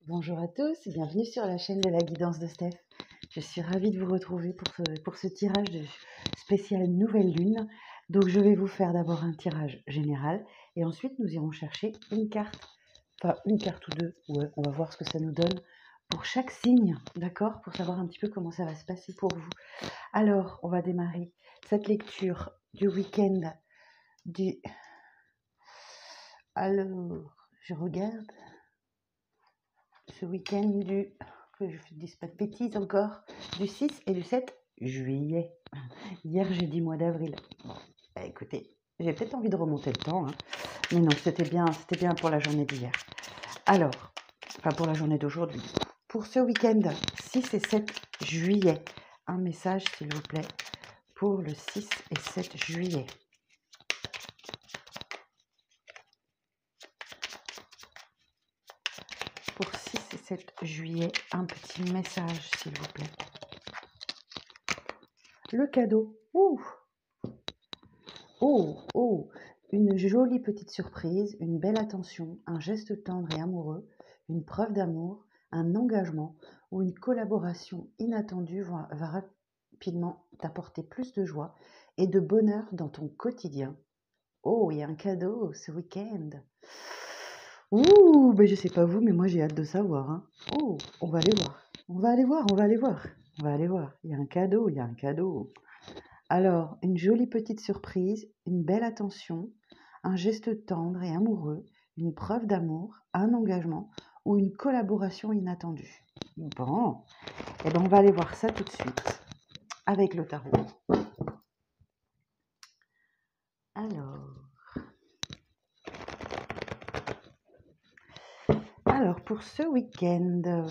Bonjour à tous, bienvenue sur la chaîne de la guidance de Steph. Je suis ravie de vous retrouver pour ce tirage spécial nouvelle lune. Donc je vais vous faire d'abord un tirage général et ensuite nous irons chercher une carte, enfin une carte ou deux, ouais, on va voir ce que ça nous donne pour chaque signe, d'accord, pour savoir un petit peu comment ça va se passer pour vous. Alors, on va démarrer cette lecture du week-end du... Alors, je regarde... ce week-end que je ne dise pas de bêtises encore, du 6 et du 7 juillet. Hier, j'ai dit mois d'avril. Bon, bah, écoutez, j'ai peut-être envie de remonter le temps, hein. Mais non, c'était bien pour la journée d'hier. Alors, enfin pour la journée d'aujourd'hui. Pour ce week-end, 6 et 7 juillet, un message, s'il vous plaît, pour le 6 et 7 juillet. Pour 6 et 7 juillet, un petit message, s'il vous plaît. Le cadeau. Ouh! Oh, oh, une jolie petite surprise, une belle attention, un geste tendre et amoureux, une preuve d'amour, un engagement ou une collaboration inattendue va rapidement t'apporter plus de joie et de bonheur dans ton quotidien. Oh, il y a un cadeau ce week-end. Ouh, ben je sais pas vous, mais moi j'ai hâte de savoir, hein. Oh, on va aller voir. On va aller voir, on va aller voir. On va aller voir. Il y a un cadeau, il y a un cadeau. Alors, une jolie petite surprise, une belle attention, un geste tendre et amoureux, une preuve d'amour, un engagement ou une collaboration inattendue. Bon, et ben on va aller voir ça tout de suite avec le tarot. Alors pour ce week-end,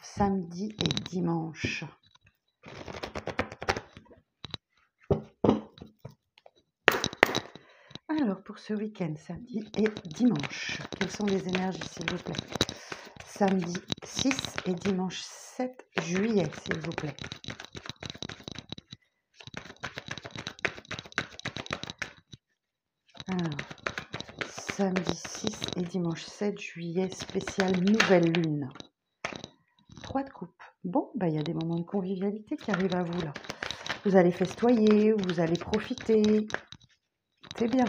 samedi et dimanche. Alors pour ce week-end, samedi et dimanche, quelles sont les énergies s'il vous plaît? Samedi 6 et dimanche 7 juillet s'il vous plaît. Alors, samedi 6 et dimanche 7 juillet, spécial nouvelle lune. 3 de coupe. Bon, bah il y a des moments de convivialité qui arrivent à vous là. Vous allez festoyer, vous allez profiter. C'est bien.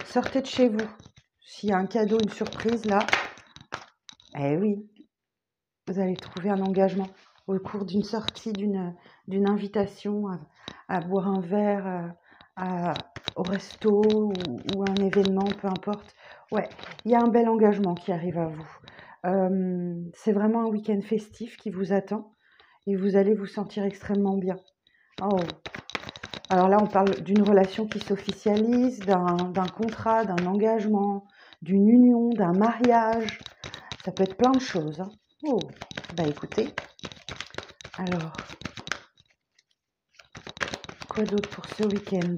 Sortez de chez vous. S'il y a un cadeau, une surprise là, eh oui, vous allez trouver un engagement au cours d'une sortie, d'une invitation à boire un verre, au resto ou un événement, peu importe. Ouais, il y a un bel engagement qui arrive à vous. C'est vraiment un week-end festif qui vous attend et vous allez vous sentir extrêmement bien. Oh. Alors là, on parle d'une relation qui s'officialise, d'un contrat, d'un engagement, d'une union, d'un mariage. Ça peut être plein de choses, hein. Oh, bah écoutez. Alors, quoi d'autre pour ce week-end?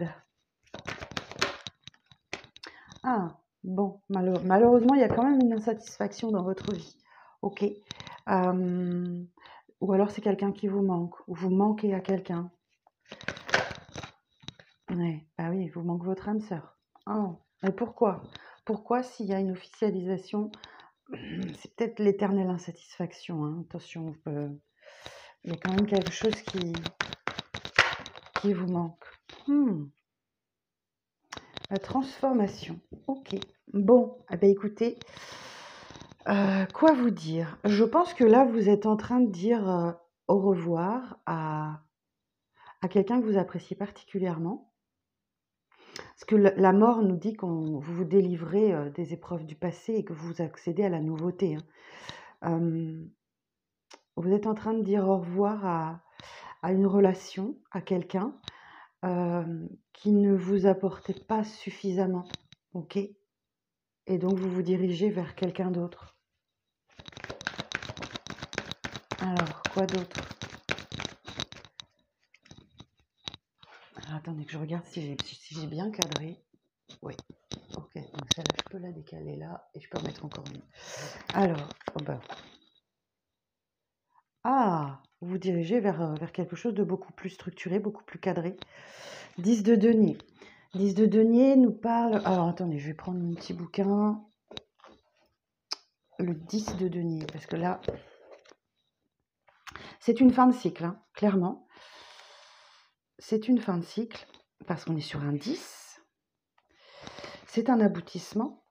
Ah, bon, malheureusement, il y a quand même une insatisfaction dans votre vie. Ok. Ou alors c'est quelqu'un qui vous manque, ou vous manquez à quelqu'un. Ouais, bah oui, vous manque votre âme sœur. Oh, mais pourquoi? Pourquoi s'il y a une officialisation? C'est peut-être l'éternelle insatisfaction, hein. Attention, il y a quand même quelque chose qui vous manque. La transformation. Ok. Bon, eh ben écoutez, quoi vous dire? Je pense que là, vous êtes en train de dire au revoir à quelqu'un que vous appréciez particulièrement. Parce que la mort nous dit qu'on vous vous délivrez des épreuves du passé et que vous accédez à la nouveauté, hein. Vous êtes en train de dire au revoir à une relation, à quelqu'un qui ne vous apportait pas suffisamment. Ok? Et donc vous vous dirigez vers quelqu'un d'autre. Alors, quoi d'autre? Alors, attendez que je regarde si j'ai bien cadré. Oui. Ok, donc celle-là, je peux la décaler là et je peux en mettre encore une. Alors, oh ben. Ah, vous vous dirigez vers quelque chose de beaucoup plus structuré, beaucoup plus cadré. 10 de denier. 10 de denier nous parle... Alors, attendez, je vais prendre mon petit bouquin. le 10 de denier, parce que là, c'est une fin de cycle, hein, clairement. C'est une fin de cycle, parce qu'on est sur un 10. C'est un aboutissement.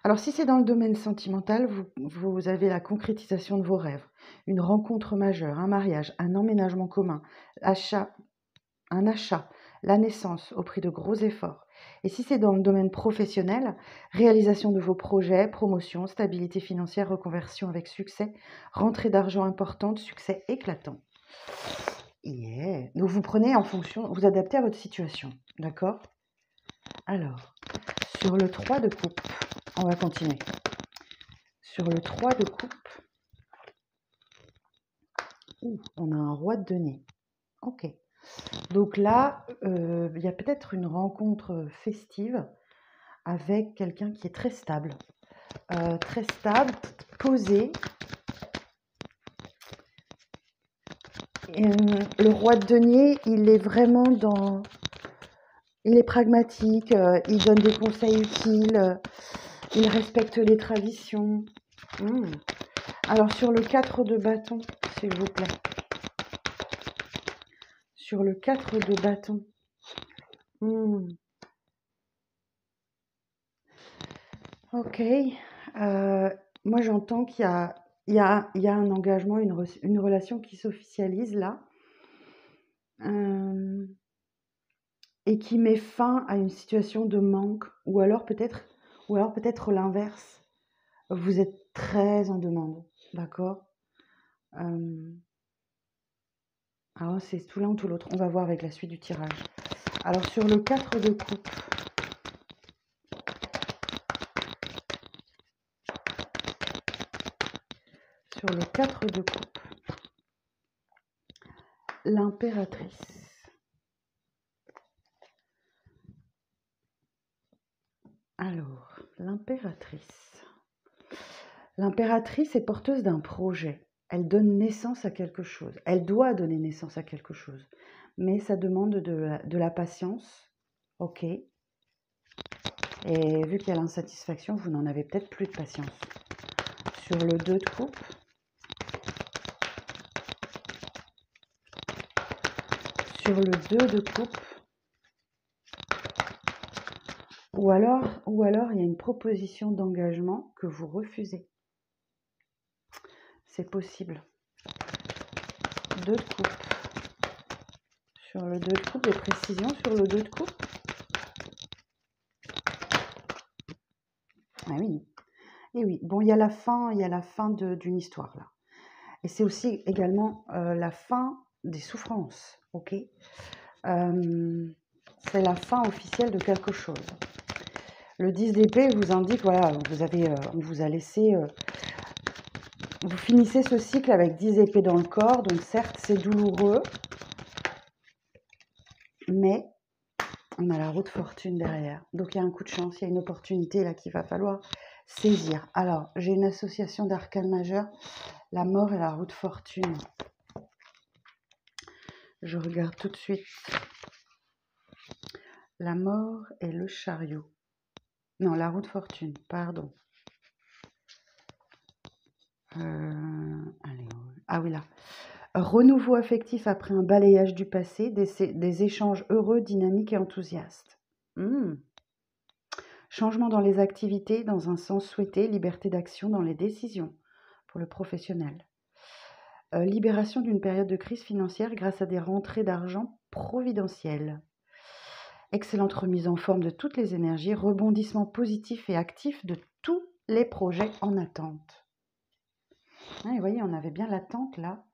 Alors, si c'est dans le domaine sentimental, vous avez la concrétisation de vos rêves, une rencontre majeure, un mariage, un emménagement commun, un achat, la naissance au prix de gros efforts. Et si c'est dans le domaine professionnel, réalisation de vos projets, promotion, stabilité financière, reconversion avec succès, rentrée d'argent importante, succès éclatant. Yeah. Donc vous prenez en fonction, vous adaptez à votre situation, d'accord? Alors, sur le 3 de coupe, on va continuer. Sur le 3 de coupe, on a un roi de denier. Ok. Donc là, il y a peut-être une rencontre festive avec quelqu'un qui est très stable, posé. Et, le roi de denier, il est vraiment dans... Il est pragmatique, il donne des conseils utiles, il respecte les traditions. Alors sur le 4 de bâton, s'il vous plaît. Sur le 4 de bâton. Ok. Moi j'entends qu'il y a un engagement, une relation qui s'officialise là. Et qui met fin à une situation de manque, ou alors peut-être l'inverse. Vous êtes très en demande, d'accord? Alors c'est tout l'un ou tout l'autre. On va voir avec la suite du tirage. Alors sur le 4 de coupe, sur le 4 de coupe, l'impératrice. Alors, l'impératrice. L'impératrice est porteuse d'un projet. Elle donne naissance à quelque chose. Elle doit donner naissance à quelque chose. Mais ça demande de la patience. Ok. Et vu qu'il y a l'insatisfaction, vous n'en avez peut-être plus de patience. Sur le 2 de coupe. Sur le 2 de coupe. Ou alors, il y a une proposition d'engagement que vous refusez. C'est possible. 2 de coupe. Sur le 2 de coupe, des précisions sur le 2 de coupe. Ah oui. Et oui. Bon, il y a la fin d'une histoire là. Et c'est aussi également la fin des souffrances. Ok. C'est la fin officielle de quelque chose. Le 10 d'épée vous indique, voilà, on vous a laissé... vous finissez ce cycle avec 10 épées dans le corps, donc certes c'est douloureux, mais on a la roue de fortune derrière. Donc il y a un coup de chance, il y a une opportunité là qu'il va falloir saisir. Alors, j'ai une association d'arcanes majeures, la mort et la roue de fortune. Je regarde tout de suite. La mort et le chariot. Non, la roue de fortune, pardon. Ah oui, là. Renouveau affectif après un balayage du passé, des échanges heureux, dynamiques et enthousiastes. Changement dans les activités, dans un sens souhaité, liberté d'action dans les décisions pour le professionnel. Libération d'une période de crise financière grâce à des rentrées d'argent providentielles. Excellente remise en forme de toutes les énergies, rebondissement positif et actif de tous les projets en attente. Ah, vous voyez, on avait bien l'attente là.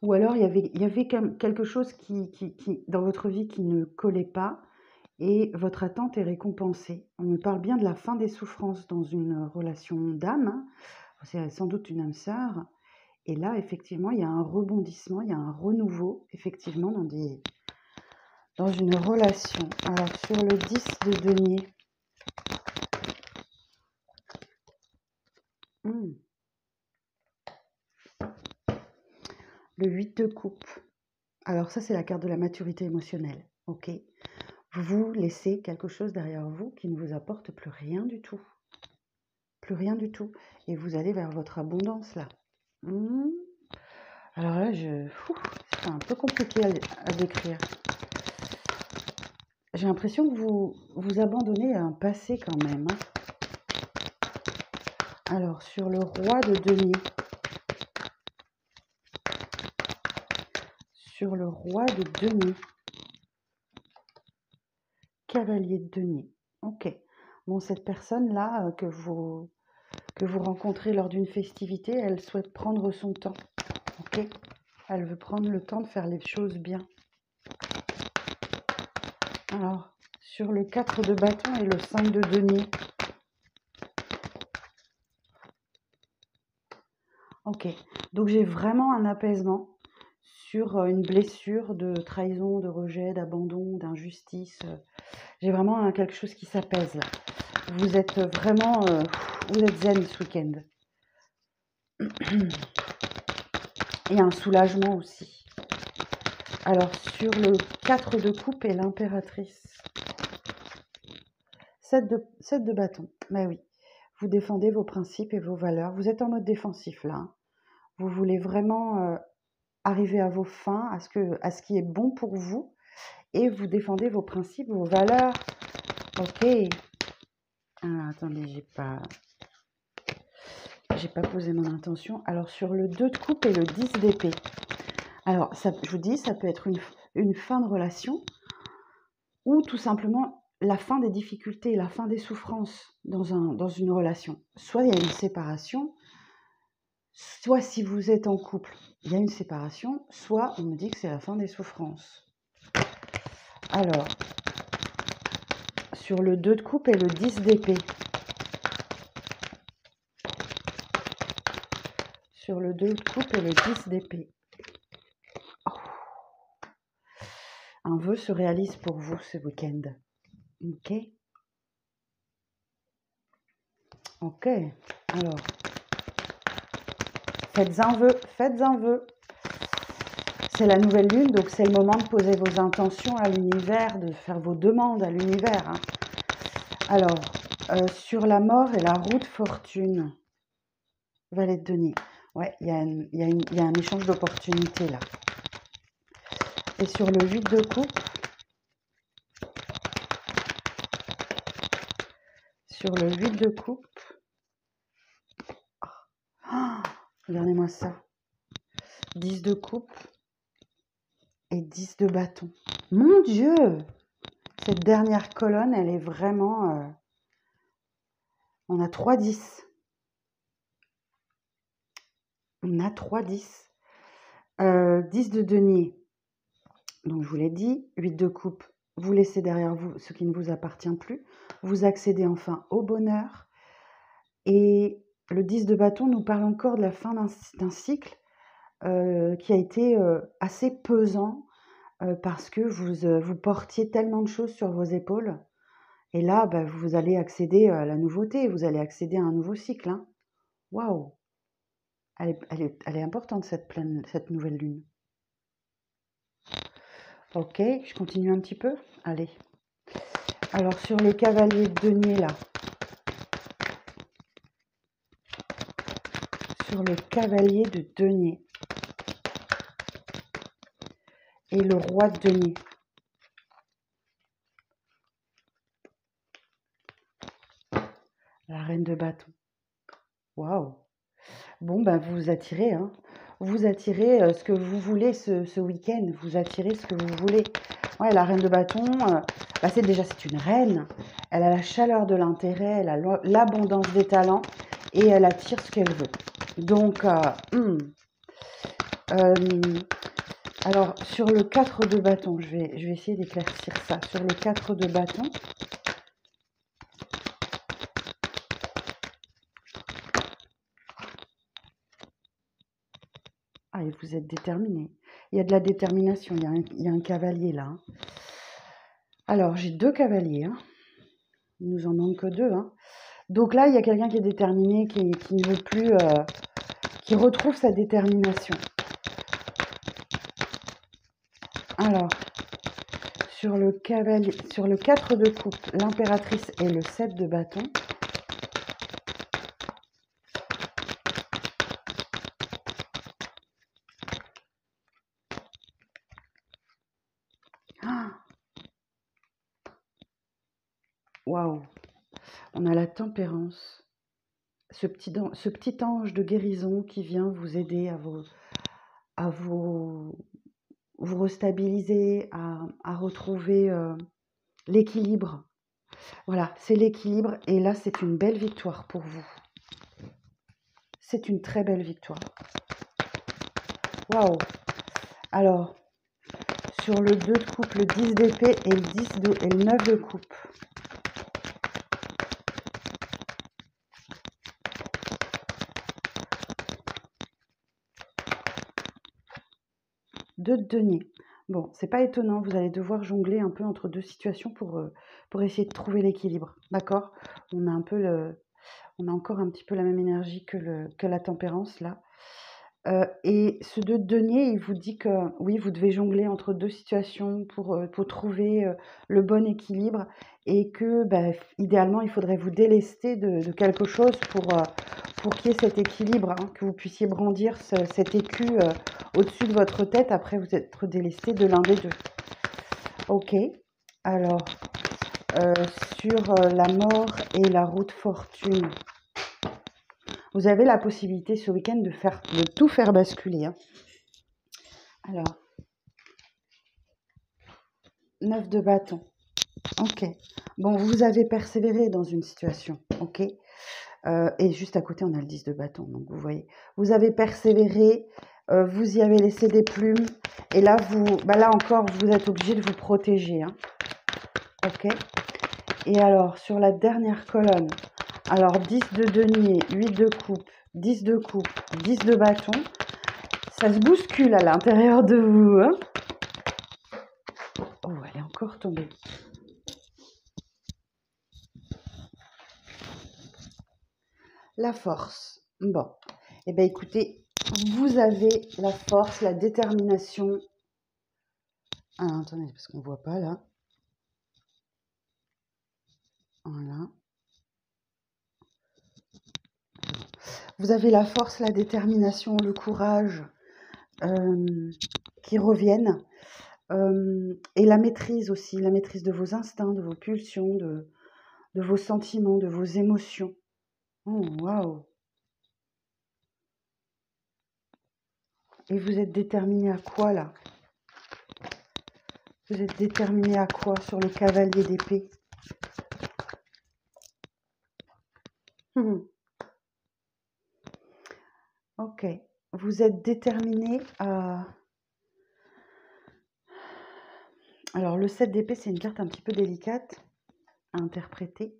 Ou alors, il y avait quelque chose qui, dans votre vie qui ne collait pas et votre attente est récompensée. On me parle bien de la fin des souffrances dans une relation d'âme. Hein. C'est sans doute une âme sœur. Et là, effectivement, il y a un rebondissement, il y a un renouveau, effectivement, dans une relation. Alors, sur le 10 de denier. Le 8 de coupe. Alors ça, c'est la carte de la maturité émotionnelle. Ok. Vous laissez quelque chose derrière vous qui ne vous apporte plus rien du tout. plus rien du tout. Et vous allez vers votre abondance, là. Alors là, c'est un peu compliqué à décrire. J'ai l'impression que vous abandonnez à un passé quand même. Hein. Alors, sur le roi de denier. Sur le roi de denier. Cavalier de denier. Ok. Bon, cette personne-là que vous rencontrez lors d'une festivité, elle souhaite prendre son temps. Ok. Elle veut prendre le temps de faire les choses bien. Alors, sur le 4 de bâton et le 5 de denier. Ok, donc j'ai vraiment un apaisement sur une blessure de trahison, de rejet, d'abandon, d'injustice. J'ai vraiment quelque chose qui s'apaise là. Vous êtes vraiment, vous êtes zen ce week-end. Il y a un soulagement aussi. Alors, sur le 4 de coupe et l'impératrice. 7 de bâton, bah oui. Vous défendez vos principes et vos valeurs. Vous êtes en mode défensif là. Hein. Vous voulez vraiment arriver à vos fins, à ce qui est bon pour vous. Et vous défendez vos principes, vos valeurs. Ok. Ah, attendez, j'ai pas posé mon intention. Alors, sur le 2 de coupe et le 10 d'épée. Alors, ça, je vous dis, ça peut être une fin de relation ou tout simplement la fin des difficultés, la fin des souffrances dans une relation. Soit il y a une séparation, soit si vous êtes en couple, il y a une séparation, soit on me dit que c'est la fin des souffrances. Alors, sur le 2 de coupe et le 10 d'épée. Sur le 2 de coupe et le 10 d'épée. Oh. Un vœu se réalise pour vous ce week-end. Ok. Ok. Alors, faites un vœu, faites un vœu. C'est la nouvelle lune, donc c'est le moment de poser vos intentions à l'univers, de faire vos demandes à l'univers. Hein. Alors, sur la mort et la roue de fortune. Valet de denier. Ouais, il y a un échange d'opportunités là. Et sur le 8 de coupe. Sur le 8 de coupe. Oh, regardez-moi ça. 10 de coupe et 10 de bâton. Mon Dieu! Cette dernière colonne, elle est vraiment... on a 3 10. On a 3 10. 10 de denier. Donc, je vous l'ai dit. 8 de coupe. Vous laissez derrière vous ce qui ne vous appartient plus. Vous accédez enfin au bonheur. Et le 10 de bâton nous parle encore de la fin d'un cycle qui a été assez pesant parce que vous portiez tellement de choses sur vos épaules. Et là, bah, vous allez accéder à la nouveauté, vous allez accéder à un nouveau cycle. Hein. Waouh! Elle est importante cette nouvelle lune. Ok, je continue un petit peu. Allez. Alors sur le cavalier de denier là. Sur le cavalier de denier. Et le roi de denier. La reine de bâton. Waouh! Bon, ben vous attirez, hein. Vous attirez ce que vous voulez ce week-end. Vous attirez ce que vous voulez. Ouais, la reine de bâton, c'est une reine. Elle a la chaleur de l'intérêt, elle a l'abondance des talents et elle attire ce qu'elle veut. Donc, alors, sur le 4 de bâton, je vais essayer d'éclaircir ça. Sur le 4 de bâton, ah, et vous êtes déterminé. Il y a de la détermination, il y a un cavalier là. Hein. Alors, j'ai 2 cavaliers. Hein. Il nous en manque que 2. Hein. Donc là, il y a quelqu'un qui est déterminé, qui ne veut plus, qui retrouve sa détermination. Alors, sur le 4 de coupe, l'impératrice et le 7 de bâton. Waouh! On a la tempérance. Ce petit ange de guérison qui vient vous aider à vous restabiliser, à retrouver l'équilibre. Voilà, c'est l'équilibre. Et là, c'est une belle victoire pour vous. C'est une très belle victoire. Waouh! Alors, sur le 2 de coupe, le 10 d'épée et le 9 de coupe. Deux de denier. Bon, c'est pas étonnant, vous allez devoir jongler un peu entre deux situations pour essayer de trouver l'équilibre. D'accord? On a encore un petit peu la même énergie que la tempérance là. Et ce 2 de denier, il vous dit que oui, vous devez jongler entre deux situations pour trouver le bon équilibre et que idéalement, il faudrait vous délester de quelque chose pour qu'il y ait cet équilibre, hein, que vous puissiez brandir cet écu au-dessus de votre tête après vous être délesté de l'un des deux. Ok, alors sur la mort et la route fortune. Vous avez la possibilité ce week-end de tout faire basculer. Hein. Alors, 9 de bâton. Ok. Bon, vous avez persévéré dans une situation. Ok. Et juste à côté, on a le 10 de bâton. Donc, vous voyez, vous avez persévéré, vous y avez laissé des plumes. Et là, là encore, vous êtes obligé de vous protéger. Hein. Ok. Et alors, sur la dernière colonne, alors 10 de denier, 8 de coupe, 10 de coupe, 10 de bâton. Ça se bouscule à l'intérieur de vous. Hein. Oh, elle est encore tombée. La force. Bon. Eh bien, écoutez, vous avez la force, la détermination. Ah, attendez, parce qu'on ne voit pas là. Voilà. Vous avez la force, la détermination, le courage qui reviennent. Et la maîtrise aussi, la maîtrise de vos instincts, de vos pulsions, de vos sentiments, de vos émotions. Oh, waouh! Et vous êtes déterminé à quoi là? Vous êtes déterminé à quoi sur le cavalier d'épée? Ok. Vous êtes déterminé à... Alors, le 7 d'épée, c'est une carte un petit peu délicate à interpréter.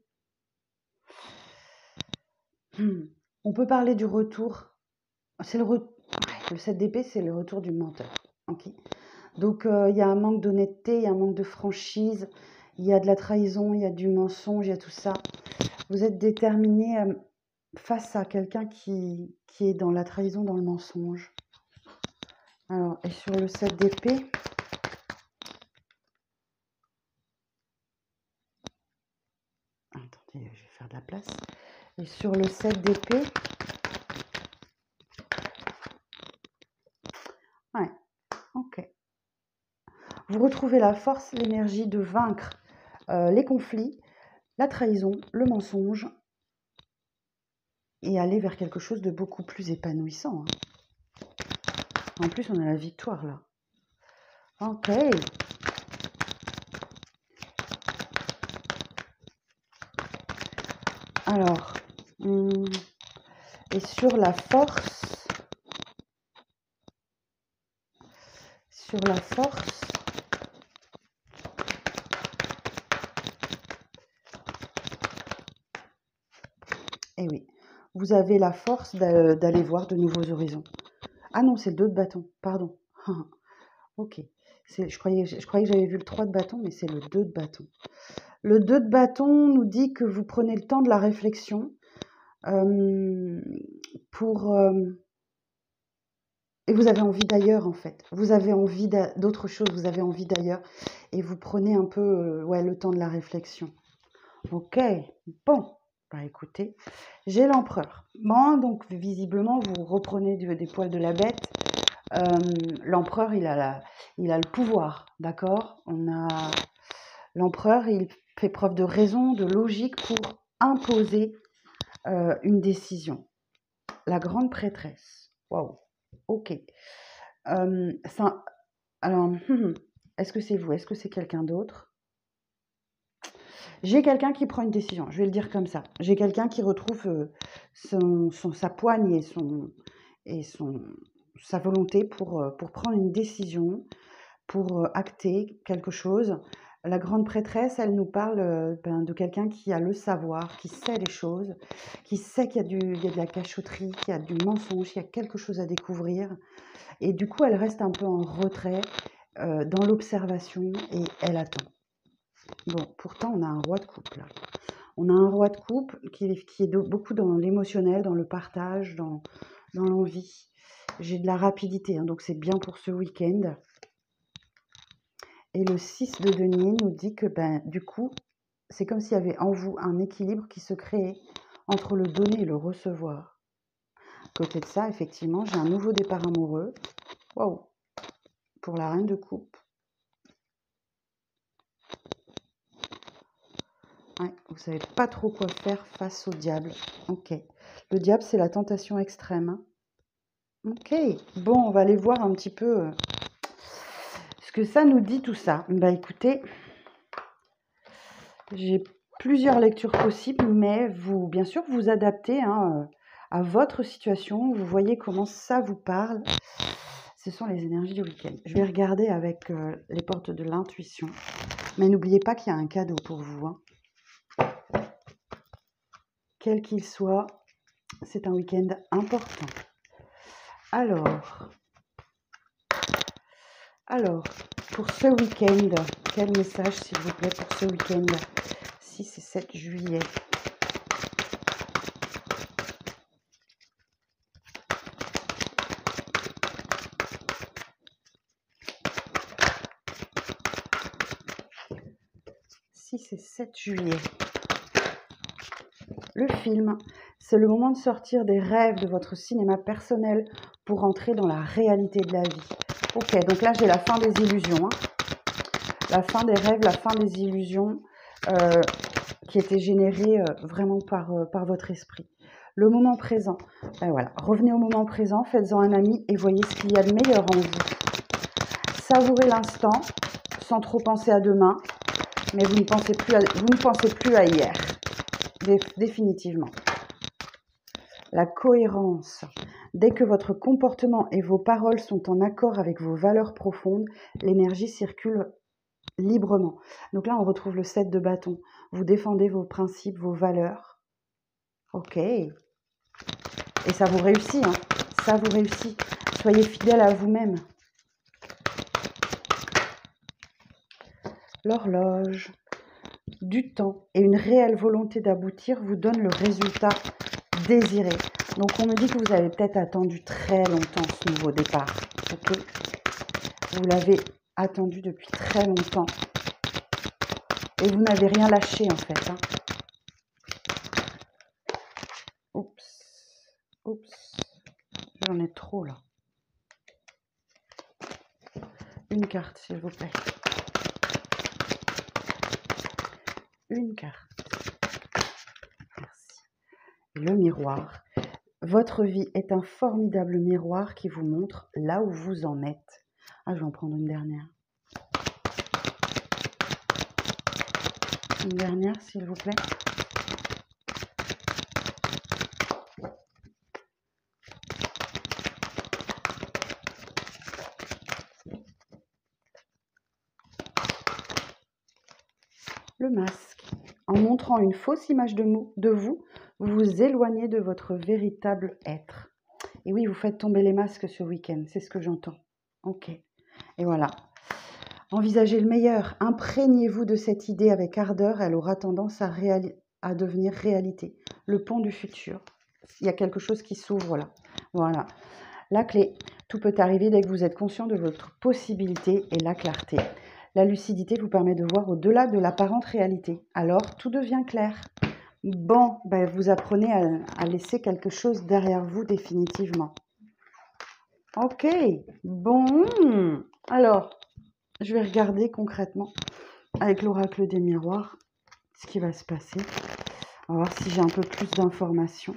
On peut parler du retour. C'est le 7 d'épée, c'est le retour du menteur. Ok. Donc, il y a un manque d'honnêteté, il y a un manque de franchise, il y a de la trahison, il y a du mensonge, il y a tout ça. Vous êtes déterminé face à quelqu'un qui est dans la trahison, dans le mensonge. Alors, et sur le 7 d'épée, attendez, je vais faire de la place. Et sur le 7 d'épée, ouais, ok. Vous retrouvez la force, l'énergie de vaincre les conflits, la trahison, le mensonge, et aller vers quelque chose de beaucoup plus épanouissant. Hein. En plus, on a la victoire là. Ok. Alors, et sur la force, eh oui, vous avez la force d'aller voir de nouveaux horizons. Ah non, c'est le 2 de bâton, pardon. Ok, je croyais que j'avais vu le 3 de bâton, mais c'est le 2 de bâton. Le 2 de bâton nous dit que vous prenez le temps de la réflexion et vous avez envie d'ailleurs, en fait. Vous avez envie d'autre chose, vous avez envie d'ailleurs. Et vous prenez un peu le temps de la réflexion. Ok, bon. Bah écoutez, j'ai l'empereur. Bon, donc visiblement, vous reprenez des poils de la bête. L'empereur, il a le pouvoir, d'accord? L'empereur, il fait preuve de raison, de logique pour imposer une décision. La grande prêtresse. Waouh. Ok. Alors, est-ce que c'est vous? Est-ce que c'est quelqu'un d'autre? J'ai quelqu'un qui prend une décision, je vais le dire comme ça. J'ai quelqu'un qui retrouve sa poigne et sa volonté pour prendre une décision, pour acter quelque chose. La grande prêtresse, elle nous parle de quelqu'un qui a le savoir, qui sait les choses, qui sait qu'il y a de la cachotterie, qu'il y a du mensonge, qu'il y a quelque chose à découvrir. Et du coup, elle reste un peu en retrait dans l'observation et elle attend. Bon, pourtant, on a un roi de coupe là. On a un roi de coupe qui est beaucoup dans l'émotionnel, dans le partage, dans l'envie. J'ai de la rapidité, hein, donc c'est bien pour ce week-end. Et le 6 de denier nous dit que du coup, c'est comme s'il y avait en vous un équilibre qui se créait entre le donner et le recevoir. À côté de ça, effectivement, j'ai un nouveau départ amoureux. Waouh! Pour la reine de coupe. Ouais, vous ne savez pas trop quoi faire face au diable. Ok. Le diable, c'est la tentation extrême. Hein. Ok. Bon, on va aller voir un petit peu ce que ça nous dit tout ça. Bah écoutez, j'ai plusieurs lectures possibles, mais vous, bien sûr, vous adaptez à votre situation. Vous voyez comment ça vous parle. Ce sont les énergies du week-end. Je vais regarder avec les portes de l'intuition. Mais n'oubliez pas qu'il y a un cadeau pour vous. Hein. Quel qu'il soit, c'est un week-end important. Alors, pour ce week-end, quel message s'il vous plaît pour ce week-end 6 et 7 juillet. Et 7 juillet. Le film, c'est le moment de sortir des rêves de votre cinéma personnel pour entrer dans la réalité de la vie. Ok, donc là j'ai la fin des illusions. Hein. La fin des rêves, la fin des illusions qui étaient générées vraiment par votre esprit. Le moment présent, voilà. Revenez au moment présent, faites-en un ami et voyez ce qu'il y a de meilleur en vous. Savourez l'instant sans trop penser à demain, mais vous ne pensez plus à hier, définitivement. La cohérence. Dès que votre comportement et vos paroles sont en accord avec vos valeurs profondes, l'énergie circule librement. Donc là, on retrouve le 7 de bâton. Vous défendez vos principes, vos valeurs. Ok. Et ça vous réussit, hein. Ça vous réussit. Soyez fidèle à vous-même. L'horloge. Du temps et une réelle volonté d'aboutir vous donne le résultat désiré. Donc on me dit que vous avez peut-être attendu très longtemps ce nouveau départ. Ok, vous l'avez attendu depuis très longtemps et vous n'avez rien lâché en fait. Hein. Oups, j'en ai trop là. Une carte s'il vous plaît. Une carte. Merci. Le miroir. Votre vie est un formidable miroir qui vous montre là où vous en êtes. Ah, je vais en prendre une dernière. Une dernière, s'il vous plaît. Le masque. En montrant une fausse image de vous, vous vous éloignez de votre véritable être. Et oui, vous faites tomber les masques ce week-end, c'est ce que j'entends. Ok. Et voilà. Envisagez le meilleur. Imprégnez-vous de cette idée avec ardeur, elle aura tendance à devenir réalité. Le pont du futur. Il y a quelque chose qui s'ouvre là. Voilà. La clé. Tout peut arriver dès que vous êtes conscient de votre possibilité et la clarté. La lucidité vous permet de voir au-delà de l'apparente réalité. Alors, tout devient clair. Bon, vous apprenez à laisser quelque chose derrière vous définitivement. Ok, bon. Alors, je vais regarder concrètement avec l'oracle des miroirs. ce qui va se passer. On va voir si j'ai un peu plus d'informations.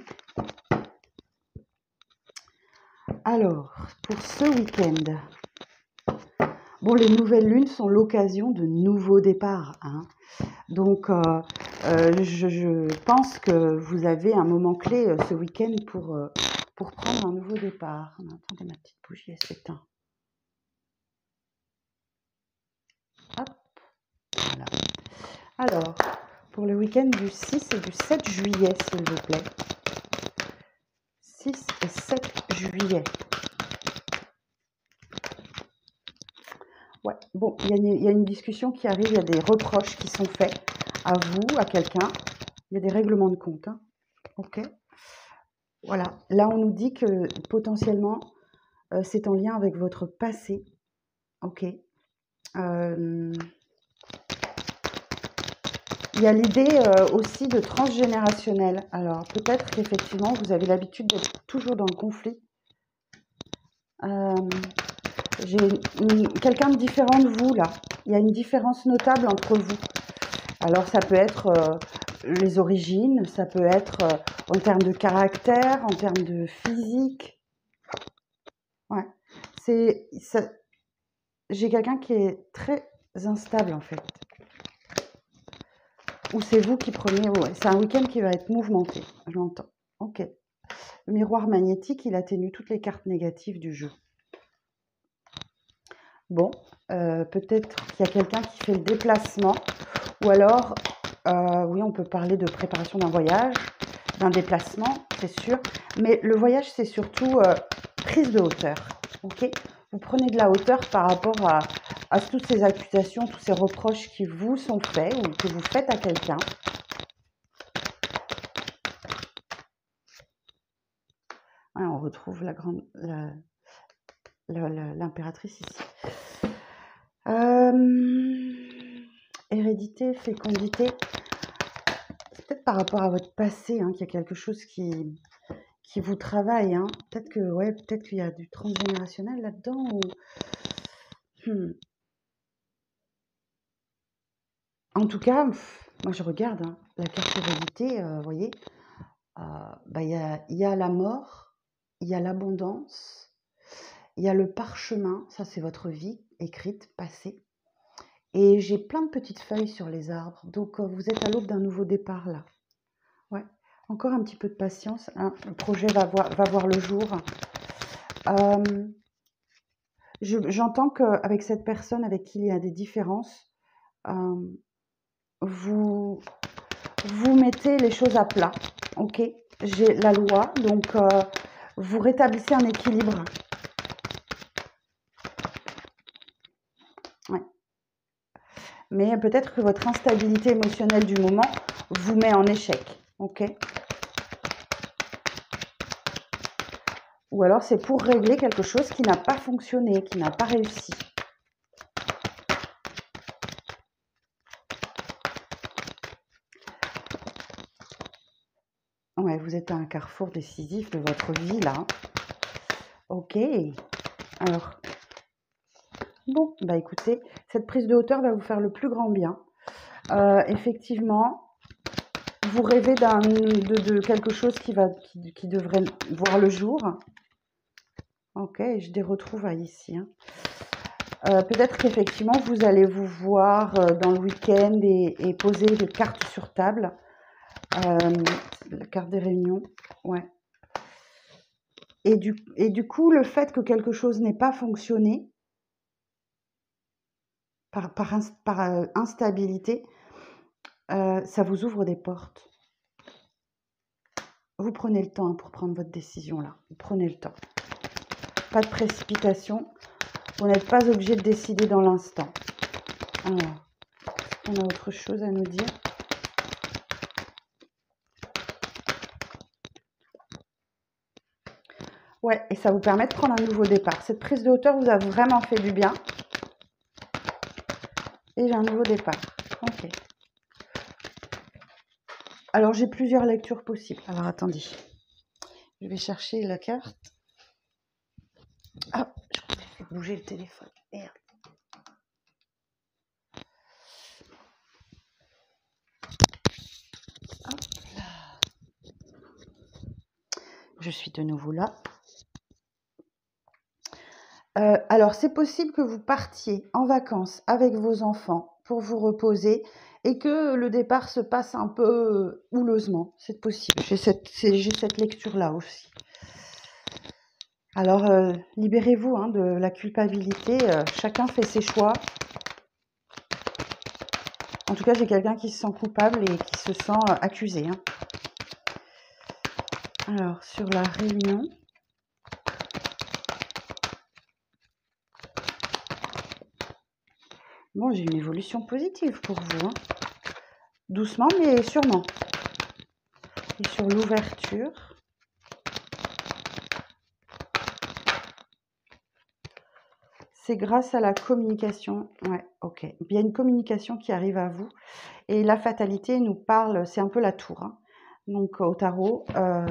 Alors, pour ce week-end, bon, les nouvelles lunes sont l'occasion de nouveaux départs, hein. Donc, je pense que vous avez un moment clé ce week-end pour prendre un nouveau départ. Attendez, ma petite bougie, elle s'éteint. Hop, voilà. Alors, pour le week-end du 6 et du 7 juillet, s'il vous plaît. 6 et 7 juillet. Ouais, bon, il y a une discussion qui arrive, il y a des reproches qui sont faits à vous, à quelqu'un. Il y a des règlements de compte, hein. Ok. Voilà. Là, on nous dit que potentiellement, c'est en lien avec votre passé. Ok. Il y a l'idée aussi de transgénérationnel. Alors, peut-être qu'effectivement, vous avez l'habitude d'être toujours dans le conflit. J'ai quelqu'un de différent de vous, là. Il y a une différence notable entre vous. Alors, ça peut être les origines, ça peut être en termes de caractère, en termes de physique. Ouais. J'ai quelqu'un qui est très instable, en fait. Ou c'est vous qui prenez... Ouais, c'est un week-end qui va être mouvementé, je l'entends. Ok. Le miroir magnétique, il atténue toutes les cartes négatives du jeu. Bon, peut-être qu'il y a quelqu'un qui fait le déplacement. Ou alors, oui, on peut parler de préparation d'un voyage, d'un déplacement, c'est sûr. Mais le voyage, c'est surtout prise de hauteur. Ok ? Vous prenez de la hauteur par rapport à toutes ces accusations, tous ces reproches qui vous sont faits ou que vous faites à quelqu'un. Ouais, on retrouve l'impératrice ici. Hérédité, fécondité. C'est peut-être par rapport à votre passé hein, qu'il y a quelque chose qui vous travaille. Hein. Peut-être qu'il y a du transgénérationnel là-dedans. En tout cas, moi je regarde hein, la carte hérédité, vous voyez, y a la mort, il y a l'abondance, il y a le parchemin, ça c'est votre vie écrite, passée. Et j'ai plein de petites feuilles sur les arbres, donc vous êtes à l'aube d'un nouveau départ là. Ouais, encore un petit peu de patience, hein. Le projet va voir le jour. J'entends qu'avec cette personne avec qui il y a des différences, vous mettez les choses à plat, ok? J'ai la loi, donc vous rétablissez un équilibre. Ouais. Mais peut-être que votre instabilité émotionnelle du moment vous met en échec, ok? Ou alors c'est pour régler quelque chose qui n'a pas fonctionné, qui n'a pas réussi. Ouais, vous êtes à un carrefour décisif de votre vie là. Ok. Alors, bon, bah écoutez, cette prise de hauteur va vous faire le plus grand bien. Effectivement, vous rêvez de quelque chose qui devrait voir le jour. Ok, je les retrouve ici. Hein. Peut-être qu'effectivement, vous allez vous voir dans le week-end et poser des cartes sur table. La carte des réunions, ouais. Et du coup, le fait que quelque chose n'ait pas fonctionné, par instabilité, ça vous ouvre des portes. Vous prenez le temps pour prendre votre décision là. Vous prenez le temps. Pas de précipitation. Vous n'êtes pas obligé de décider dans l'instant. Alors, on a autre chose à nous dire. Ouais, et ça vous permet de prendre un nouveau départ. Cette prise de hauteur vous a vraiment fait du bien. Et j'ai un nouveau départ. Ok. Alors, j'ai plusieurs lectures possibles. Alors, attendez. Je vais chercher la carte. Ah, je vais bouger le téléphone. Merde. je suis de nouveau là. Alors, c'est possible que vous partiez en vacances avec vos enfants pour vous reposer et que le départ se passe un peu houleusement. C'est possible. J'ai cette lecture-là aussi. Alors, libérez-vous de la culpabilité. Chacun fait ses choix. En tout cas, j'ai quelqu'un qui se sent coupable et qui se sent accusé. Alors, sur la réunion. Bon, j'ai une évolution positive pour vous. Doucement, mais sûrement. Et sur l'ouverture. C'est grâce à la communication. Ouais, ok. Il y a une communication qui arrive à vous. Et la fatalité nous parle, c'est un peu la tour. Donc au tarot,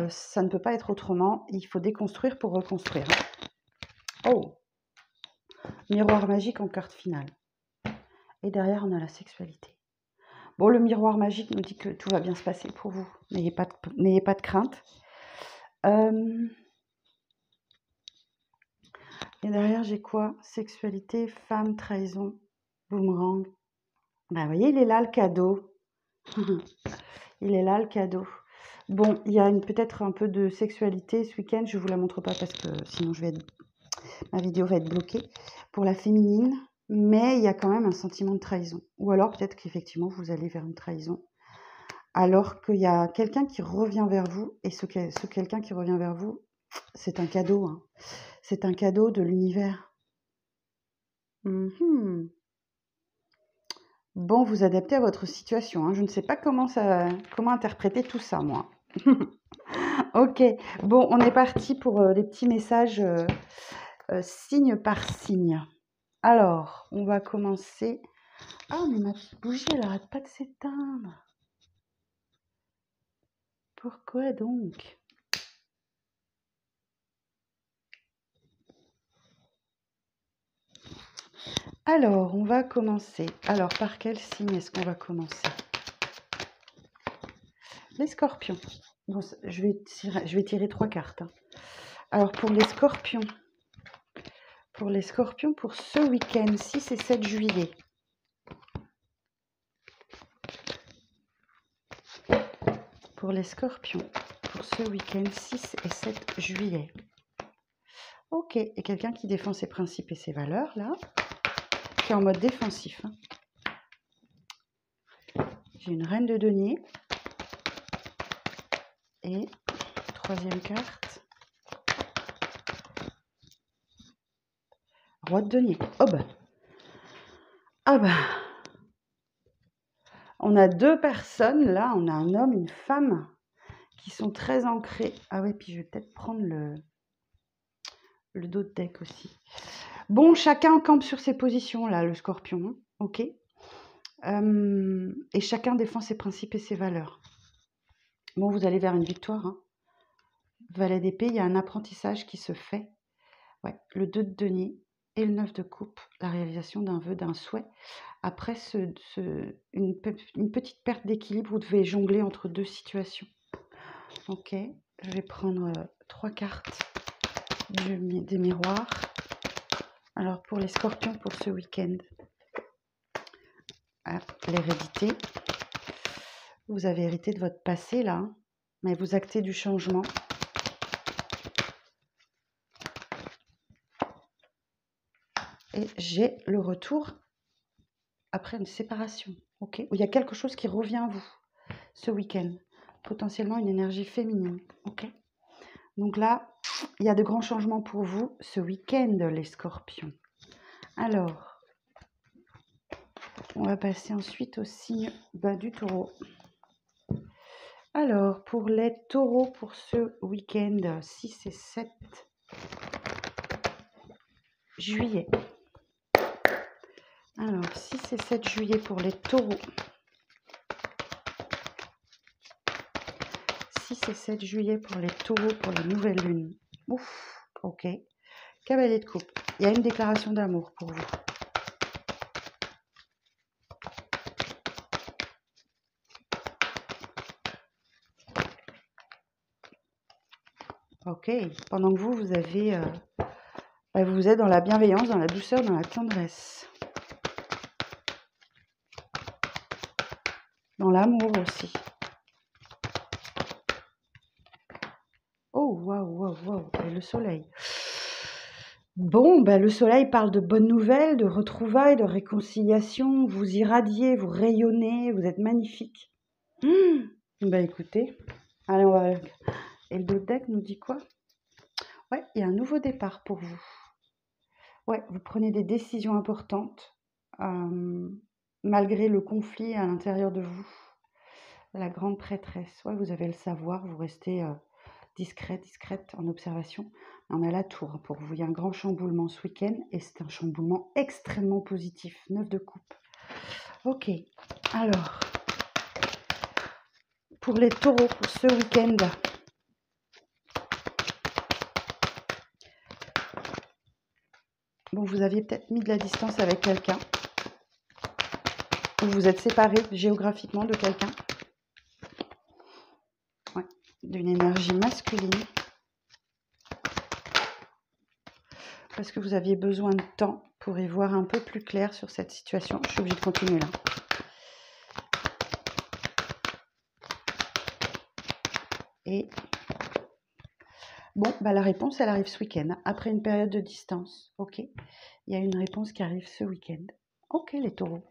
ça ne peut pas être autrement. Il faut déconstruire pour reconstruire. Oh, miroir magique en carte finale. Et derrière, on a la sexualité. Bon, le miroir magique nous dit que tout va bien se passer pour vous. N'ayez pas de crainte. Et derrière, j'ai quoi? Sexualité, femme, trahison, boomerang. Vous voyez, il est là le cadeau. Il est là le cadeau. Bon, il y a peut-être un peu de sexualité ce week-end. Je ne vous la montre pas parce que sinon ma vidéo va être bloquée pour la féminine. Mais il y a quand même un sentiment de trahison. Ou alors peut-être qu'effectivement vous allez vers une trahison. Alors qu'il y a quelqu'un qui revient vers vous. Et ce quelqu'un qui revient vers vous, c'est un cadeau. C'est un cadeau de l'univers. Bon, vous adaptez à votre situation. Je ne sais pas comment interpréter tout ça, moi. Ok, bon, on est parti pour les petits messages signe par signe. Alors, on va commencer. Ah, mais ma petite bougie, elle n'arrête pas de s'éteindre. Pourquoi donc? Alors, on va commencer. Alors, par quel signe est-ce qu'on va commencer? Les scorpions. Bon, je vais tirer 3 cartes. Alors, pour les scorpions, pour ce week-end, 6 et 7 juillet. Pour les scorpions, pour ce week-end, 6 et 7 juillet. Ok, et quelqu'un qui défend ses principes et ses valeurs, là, qui est en mode défensif. J'ai une reine de denier. Et troisième carte. Roi de denier. Oh bah. Ah bah. On a 2 personnes, là, on a un homme, une femme, qui sont très ancrés. Ah ouais, puis je vais peut-être prendre le dos de deck aussi. Bon, chacun campe sur ses positions, là, le scorpion. Ok. Et chacun défend ses principes et ses valeurs. Bon, vous allez vers une victoire. Valet d'épée, il y a un apprentissage qui se fait. Ouais, le 2 de denier et le 9 de coupe, la réalisation d'un vœu, d'un souhait. Après, une petite perte d'équilibre, vous devez jongler entre 2 situations. Ok, je vais prendre 3 cartes des miroirs. Alors, pour les scorpions, pour ce week-end, l'hérédité. Vous avez hérité de votre passé, là, mais vous actez du changement. Et j'ai le retour après une séparation, ok, où il y a quelque chose qui revient à vous ce week-end, potentiellement une énergie féminine, ok. Donc là, il y a de grands changements pour vous ce week-end, les scorpions. Alors, on va passer ensuite au signe du taureau. Alors, pour les taureaux, pour ce week-end, 6 et 7 juillet. Alors, 6 et 7 juillet pour les taureaux. 6 et 7 juillet pour les taureaux, pour la nouvelle lune. Ouf, ok. Cavalier de coupe. Il y a une déclaration d'amour pour vous. Ok. Pendant que vous avez... vous êtes dans la bienveillance, dans la douceur, dans la tendresse. Dans l'amour aussi. Oh, waouh, waouh, waouh. Et le soleil. Bon, le soleil parle de bonnes nouvelles, de retrouvailles, de réconciliation. Vous irradiez, vous rayonnez, vous êtes magnifique. Écoutez, allez, on va... Et le deck nous dit quoi? Ouais, il y a un nouveau départ pour vous. Ouais, vous prenez des décisions importantes, malgré le conflit à l'intérieur de vous. La grande prêtresse. Ouais, vous avez le savoir, vous restez discrète en observation. On a la tour pour vous. Il y a un grand chamboulement ce week-end et c'est un chamboulement extrêmement positif. 9 de coupe. Ok, alors, pour les taureaux, pour ce week-end, bon, vous aviez peut-être mis de la distance avec quelqu'un. Ou vous êtes séparés géographiquement de quelqu'un. Ouais, d'une énergie masculine. Parce que vous aviez besoin de temps pour y voir un peu plus clair sur cette situation. Je suis obligée de continuer là. Et bon, la réponse, elle arrive ce week-end. Après une période de distance, ok. Il y a une réponse qui arrive ce week-end. Ok, les taureaux.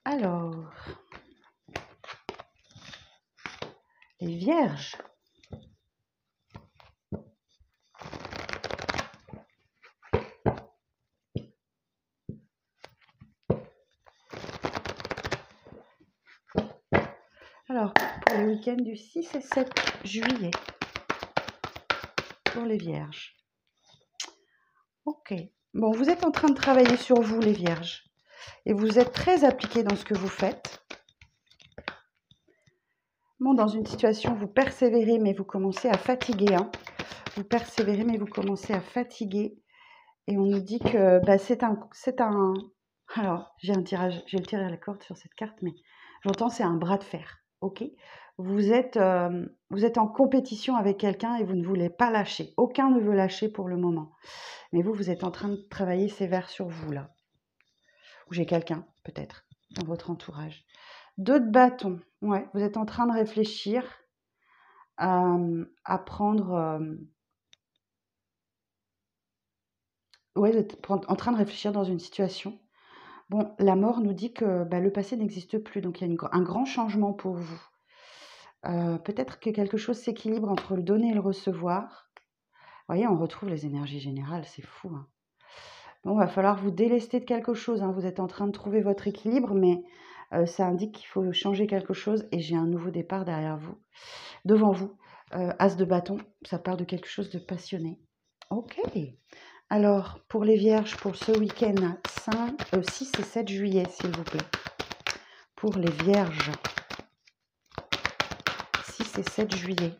Alors, les vierges. Alors, pour le week-end du 6 et 7 juillet, pour les vierges. Ok. Bon, vous êtes en train de travailler sur vous, les vierges. Et vous êtes très appliqués dans ce que vous faites. Bon, dans une situation, vous persévérez, mais vous commencez à fatiguer. Hein. Vous persévérez, mais vous commencez à fatiguer. Et on nous dit que c'est un... Alors, j'ai un tirage, j'ai le tiré à la corde sur cette carte, mais j'entends c'est un bras de fer. Ok, vous êtes en compétition avec quelqu'un et vous ne voulez pas lâcher. Aucun ne veut lâcher pour le moment. Mais vous êtes en train de travailler sévère sur vous, là. Ou j'ai quelqu'un, peut-être, dans votre entourage. 2 de bâton. Ouais, vous êtes en train de réfléchir à prendre... ouais, vous êtes en train de réfléchir dans une situation. Bon, la mort nous dit que le passé n'existe plus, donc il y a un grand changement pour vous. Peut-être que quelque chose s'équilibre entre le donner et le recevoir. Vous voyez, on retrouve les énergies générales, c'est fou. Hein. Bon, il va falloir vous délester de quelque chose. Hein. Vous êtes en train de trouver votre équilibre, mais ça indique qu'il faut changer quelque chose et j'ai un nouveau départ derrière vous, devant vous. As de bâton, ça parle de quelque chose de passionné. Ok. Alors, pour les vierges, pour ce week-end, 6 et 7 juillet, s'il vous plaît. Pour les vierges, 6 et 7 juillet.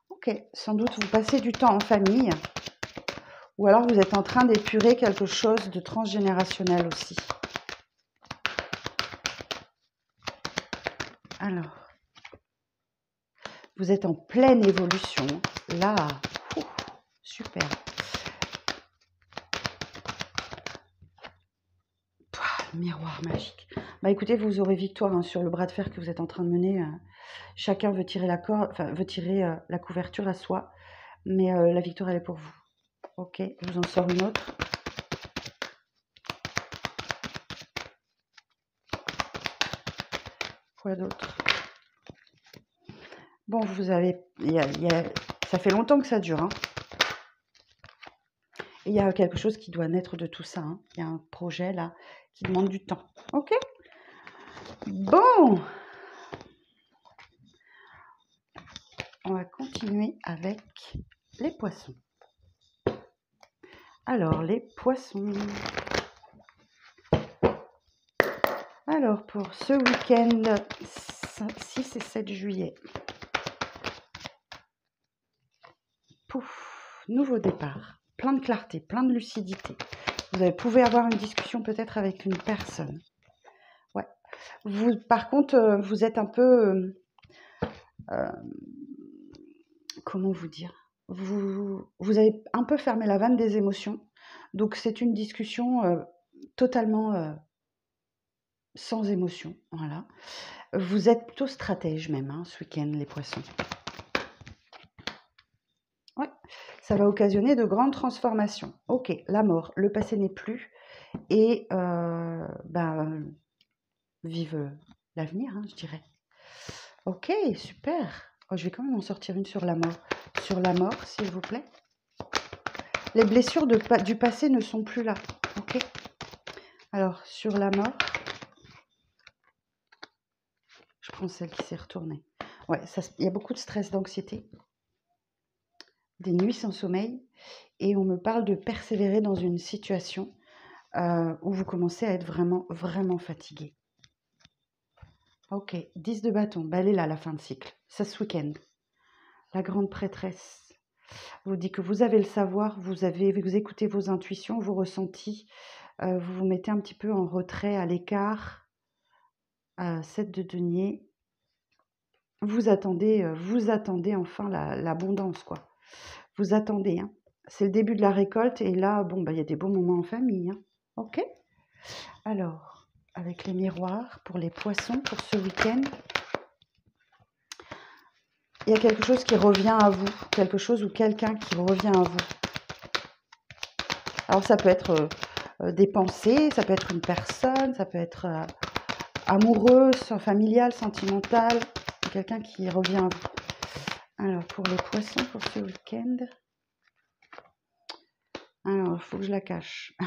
Ok, sans doute vous passez du temps en famille, ou alors vous êtes en train d'épurer quelque chose de transgénérationnel aussi. Alors, vous êtes en pleine évolution, là, super. Miroir magique. Écoutez, vous aurez victoire hein, sur le bras de fer que vous êtes en train de mener. Chacun veut tirer la corde, enfin veut tirer la couverture à soi, mais la victoire elle est pour vous. Ok, je vous en sors une autre. Quoi d'autre? Bon, vous avez, ça fait longtemps que ça dure. Hein. Et il y a quelque chose qui doit naître de tout ça. Hein. Il y a un projet là qui demande du temps. Ok. Bon. On va continuer avec les poissons. Alors, les poissons. Alors, pour ce week-end, 6 et 7 juillet. Pouf, nouveau départ. Plein de clarté, plein de lucidité. Vous pouvez avoir une discussion peut-être avec une personne. Ouais. Vous, par contre, vous êtes un peu comment vous dire? Vous avez un peu fermé la vanne des émotions, donc c'est une discussion, totalement, sans émotion, voilà. Vous êtes plutôt stratège même, hein, ce week-end, les poissons. Ouais, ça va occasionner de grandes transformations. OK, la mort, le passé n'est plus et vive, l'avenir, hein, je dirais. OK, super. Oh, je vais quand même en sortir une sur la mort. Sur la mort, s'il vous plaît. Les blessures du passé ne sont plus là. OK. Alors, sur la mort, je prends celle qui s'est retournée. Ouais, il y a beaucoup de stress, d'anxiété, des nuits sans sommeil, et on me parle de persévérer dans une situation où vous commencez à être vraiment, vraiment fatigué. OK, 10 de bâton, bah, elle est là, la fin de cycle. Ça, ce week-end. La grande prêtresse vous dit que vous avez le savoir, vous écoutez vos intuitions, vos ressentis, vous vous mettez un petit peu en retrait, à l'écart. 7 de denier. Vous attendez enfin l'abondance, quoi. Vous attendez, hein. C'est le début de la récolte et là, bon, bah, il y a des beaux moments en famille, hein. OK? Alors, avec les miroirs pour les poissons pour ce week-end, il y a quelque chose qui revient à vous, quelque chose ou quelqu'un qui revient à vous. Alors ça peut être des pensées, ça peut être une personne, ça peut être amoureux, familial, sentimental, quelqu'un qui revient à vous. Alors pour les poissons pour ce week-end, alors il faut que je la cache.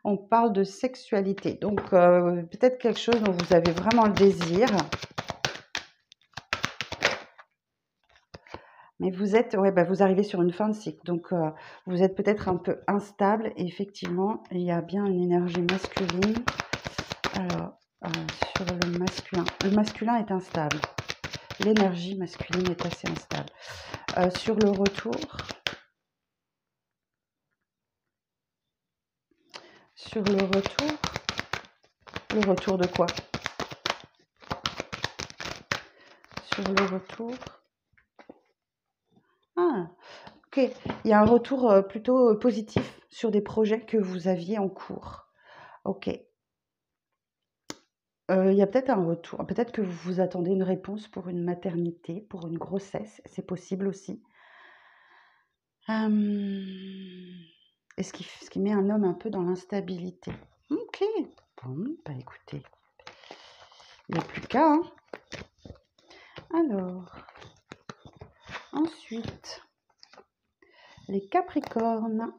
On parle de sexualité, donc peut-être quelque chose dont vous avez vraiment le désir. Mais vous êtes, vous arrivez sur une fin de cycle, donc vous êtes peut-être un peu instable. Et effectivement, il y a bien une énergie masculine. Alors, sur le masculin est instable. L'énergie masculine est assez instable. Sur le retour, le retour de quoi? Sur le retour, ah, ok, il y a un retour plutôt positif sur des projets que vous aviez en cours. Ok. Il y a peut-être un retour, peut-être que vous vous attendez une réponse pour une maternité, pour une grossesse, c'est possible aussi. Et ce qui met un homme un peu dans l'instabilité. Ok, bon, bah écoutez, il n'y a plus qu'à, hein. Alors, ensuite, les Capricornes.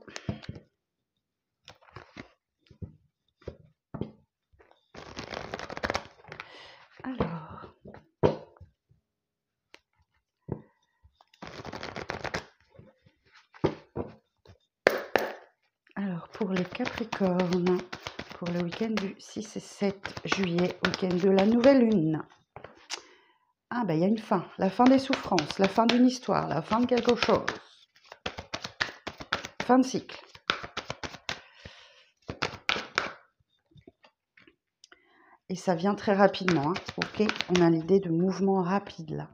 Alors, pour les Capricornes, pour le week-end du 6 et 7 juillet, week-end de la nouvelle lune. Ah, ben il y a une fin, la fin des souffrances, la fin d'une histoire, la fin de quelque chose. Fin de cycle. Et ça vient très rapidement, hein. Ok, on a l'idée de mouvement rapide là.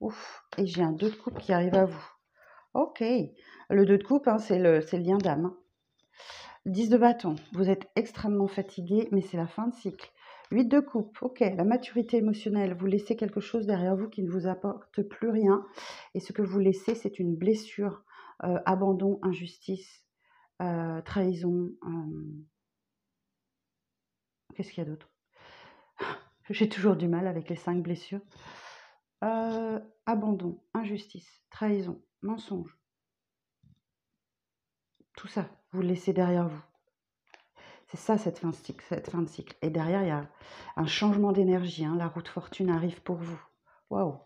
Ouf, et j'ai un 2 de coupe qui arrive à vous. Ok, le 2 de coupe, hein, c'est le lien d'âme, hein. 10 de bâton, vous êtes extrêmement fatigué, mais c'est la fin de cycle. 8 de coupe, ok, la maturité émotionnelle, vous laissez quelque chose derrière vous qui ne vous apporte plus rien. Et ce que vous laissez, c'est une blessure, abandon, injustice, trahison. Qu'est-ce qu'il y a d'autre? J'ai toujours du mal avec les 5 blessures. Abandon, injustice, trahison, mensonge. Tout ça, vous le laissez derrière vous. C'est ça, cette fin de cycle. Et derrière, il y a un changement d'énergie, hein. La route fortune arrive pour vous. Waouh!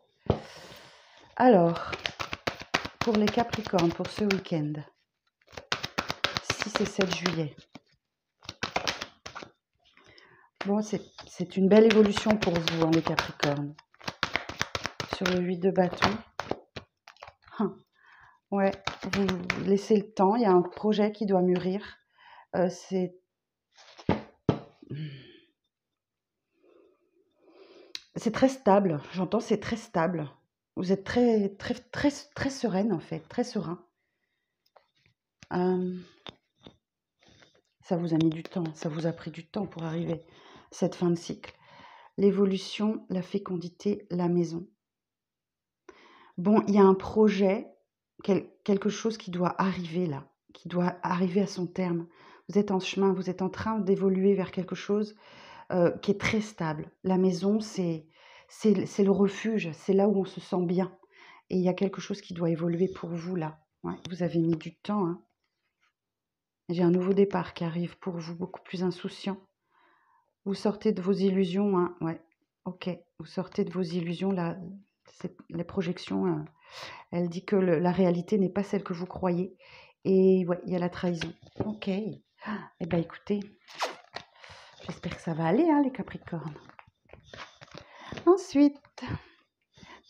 Alors, pour les Capricornes, pour ce week-end, 6 et 7 juillet. Bon, c'est une belle évolution pour vous, hein, les Capricornes. Sur le 8 de bâton. Ouais, vous laissez le temps. Il y a un projet qui doit mûrir. C'est C'est très stable, j'entends, c'est très stable. Vous êtes très, très, très, très sereine, en fait, très serein. Ça vous a mis du temps, ça vous a pris du temps pour arriver à cette fin de cycle. L'évolution, la fécondité, la maison. Bon, il y a un projet, quelque chose qui doit arriver là, qui doit arriver à son terme. Vous êtes en chemin, vous êtes en train d'évoluer vers quelque chose qui est très stable. La maison, c'est le refuge, c'est là où on se sent bien. Et il y a quelque chose qui doit évoluer pour vous là. Ouais, vous avez mis du temps, hein. J'ai un nouveau départ qui arrive pour vous, beaucoup plus insouciant. Vous sortez de vos illusions, hein. Ouais, ok. Vous sortez de vos illusions, là, les projections, elle dit que la réalité n'est pas celle que vous croyez. Et ouais, il y a la trahison. Ok. Eh bien, écoutez, j'espère que ça va aller, hein, les Capricornes. Ensuite,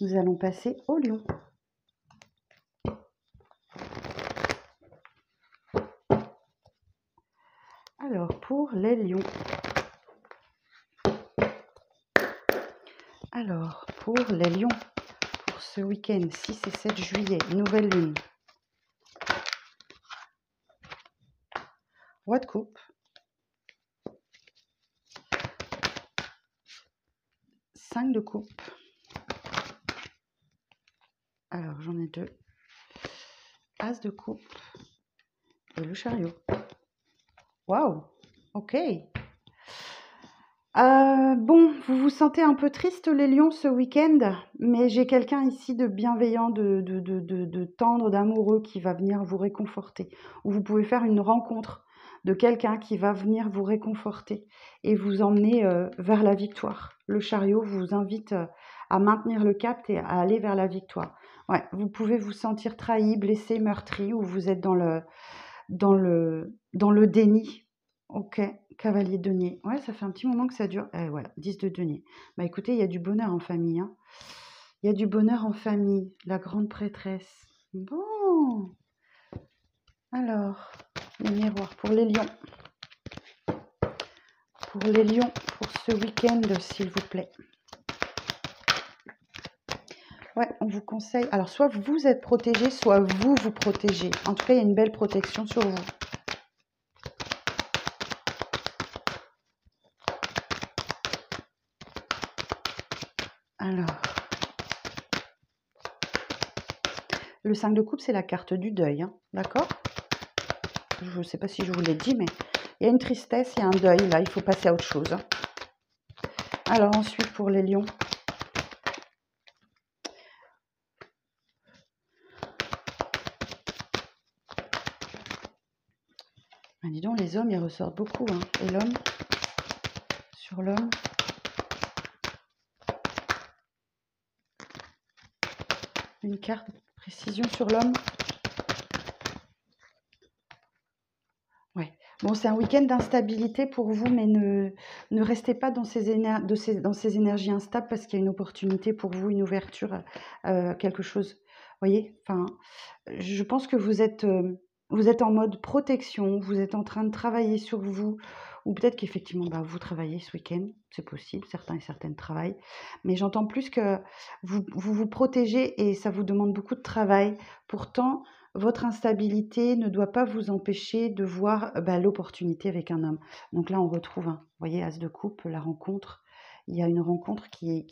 nous allons passer au Lion. Alors, pour les Lions. Alors, pour les Lions, pour ce week-end, 6 et 7 juillet, nouvelle lune. Roi de coupe. 5 de coupe. Alors, j'en ai 2. As de coupe. Et le chariot. Waouh! Ok. Bon, vous vous sentez un peu triste les lions ce week-end, mais j'ai quelqu'un ici de bienveillant, de tendre, d'amoureux qui va venir vous réconforter. Ou vous pouvez faire une rencontre de quelqu'un qui va venir vous réconforter et vous emmener vers la victoire. Le chariot vous invite à maintenir le cap et à aller vers la victoire. Ouais, vous pouvez vous sentir trahi, blessé, meurtri, ou vous êtes dans le déni. Ok, cavalier de denier. Ouais, ça fait un petit moment que ça dure. Voilà, 10 de denier. Bah écoutez, il y a du bonheur en famille, hein. Il y a du bonheur en famille. La grande prêtresse. Bon. Alors, les miroirs pour les lions. Pour les lions, pour ce week-end, s'il vous plaît. Ouais, on vous conseille. Alors, soit vous êtes protégé, soit vous vous protégez. En tout cas, il y a une belle protection sur vous. Alors, le 5 de coupe, c'est la carte du deuil, hein, d'accord? Je ne sais pas si je vous l'ai dit, mais il y a une tristesse, il y a un deuil, là, il faut passer à autre chose, hein. Alors ensuite, pour les lions. Ben, dis donc, les hommes, ils ressortent beaucoup, hein. Et l'homme, sur l'homme. Une carte de précision sur l'homme. Ouais. Bon, c'est un week-end d'instabilité pour vous, mais ne restez pas dans ces énergies instables parce qu'il y a une opportunité pour vous, une ouverture, quelque chose. Vous voyez, enfin, je pense que vous êtes en mode protection, vous êtes en train de travailler sur vous, ou peut-être qu'effectivement, bah, vous travaillez ce week-end, c'est possible, certains et certaines travaillent, mais j'entends plus que vous protégez et ça vous demande beaucoup de travail. Pourtant, votre instabilité ne doit pas vous empêcher de voir l'opportunité avec un homme. Donc là, on retrouve, vous voyez, As de coupe, la rencontre. Il y a une rencontre qui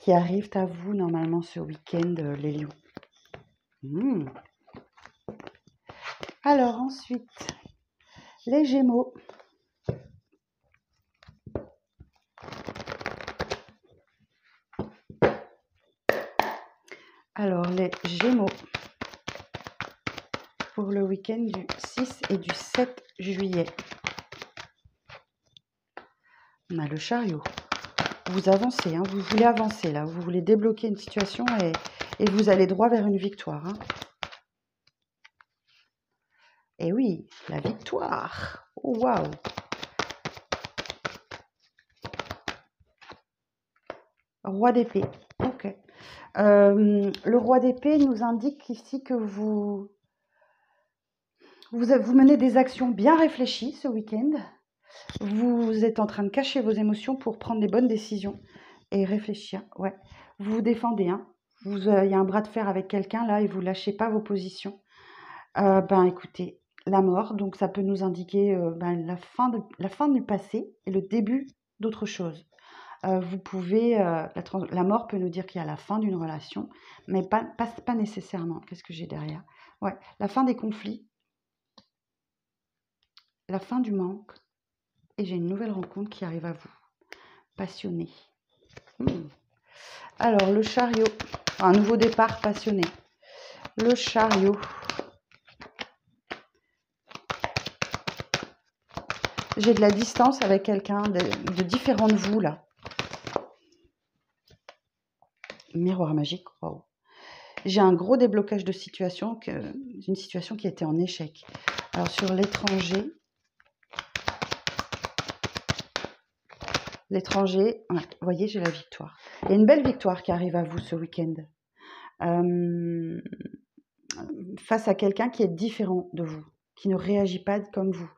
arrive à vous normalement ce week-end, les lions. Alors ensuite, les Gémeaux. Alors les Gémeaux, pour le week-end du 6 et du 7 juillet. On a le chariot. Vous avancez, hein, vous voulez avancer là, vous voulez débloquer une situation et vous allez droit vers une victoire, hein. Et oui, la victoire. Oh, waouh. Roi d'épée. Ok. Le roi d'épée nous indique ici que vous menez des actions bien réfléchies ce week-end. Vous êtes en train de cacher vos émotions pour prendre les bonnes décisions. et réfléchir. Ouais, vous vous défendez, hein. Il y a un bras de fer avec quelqu'un là et vous lâchez pas vos positions. Ben écoutez, la mort, donc ça peut nous indiquer ben, la fin du passé et le début d'autre chose. Vous pouvez, la mort peut nous dire qu'il y a la fin d'une relation, mais pas nécessairement. Qu'est-ce que j'ai derrière? Ouais, la fin des conflits, la fin du manque, et j'ai une nouvelle rencontre qui arrive à vous. Passionné. Alors, le chariot, un nouveau départ passionné. Le chariot. J'ai de la distance avec quelqu'un de différent de vous, là. Miroir magique, wow. J'ai un gros déblocage de situation, d'une situation qui était en échec. Alors, sur l'étranger, ouais, vous voyez, j'ai la victoire. Il y a une belle victoire qui arrive à vous ce week-end. Face à quelqu'un qui est différent de vous, qui ne réagit pas comme vous.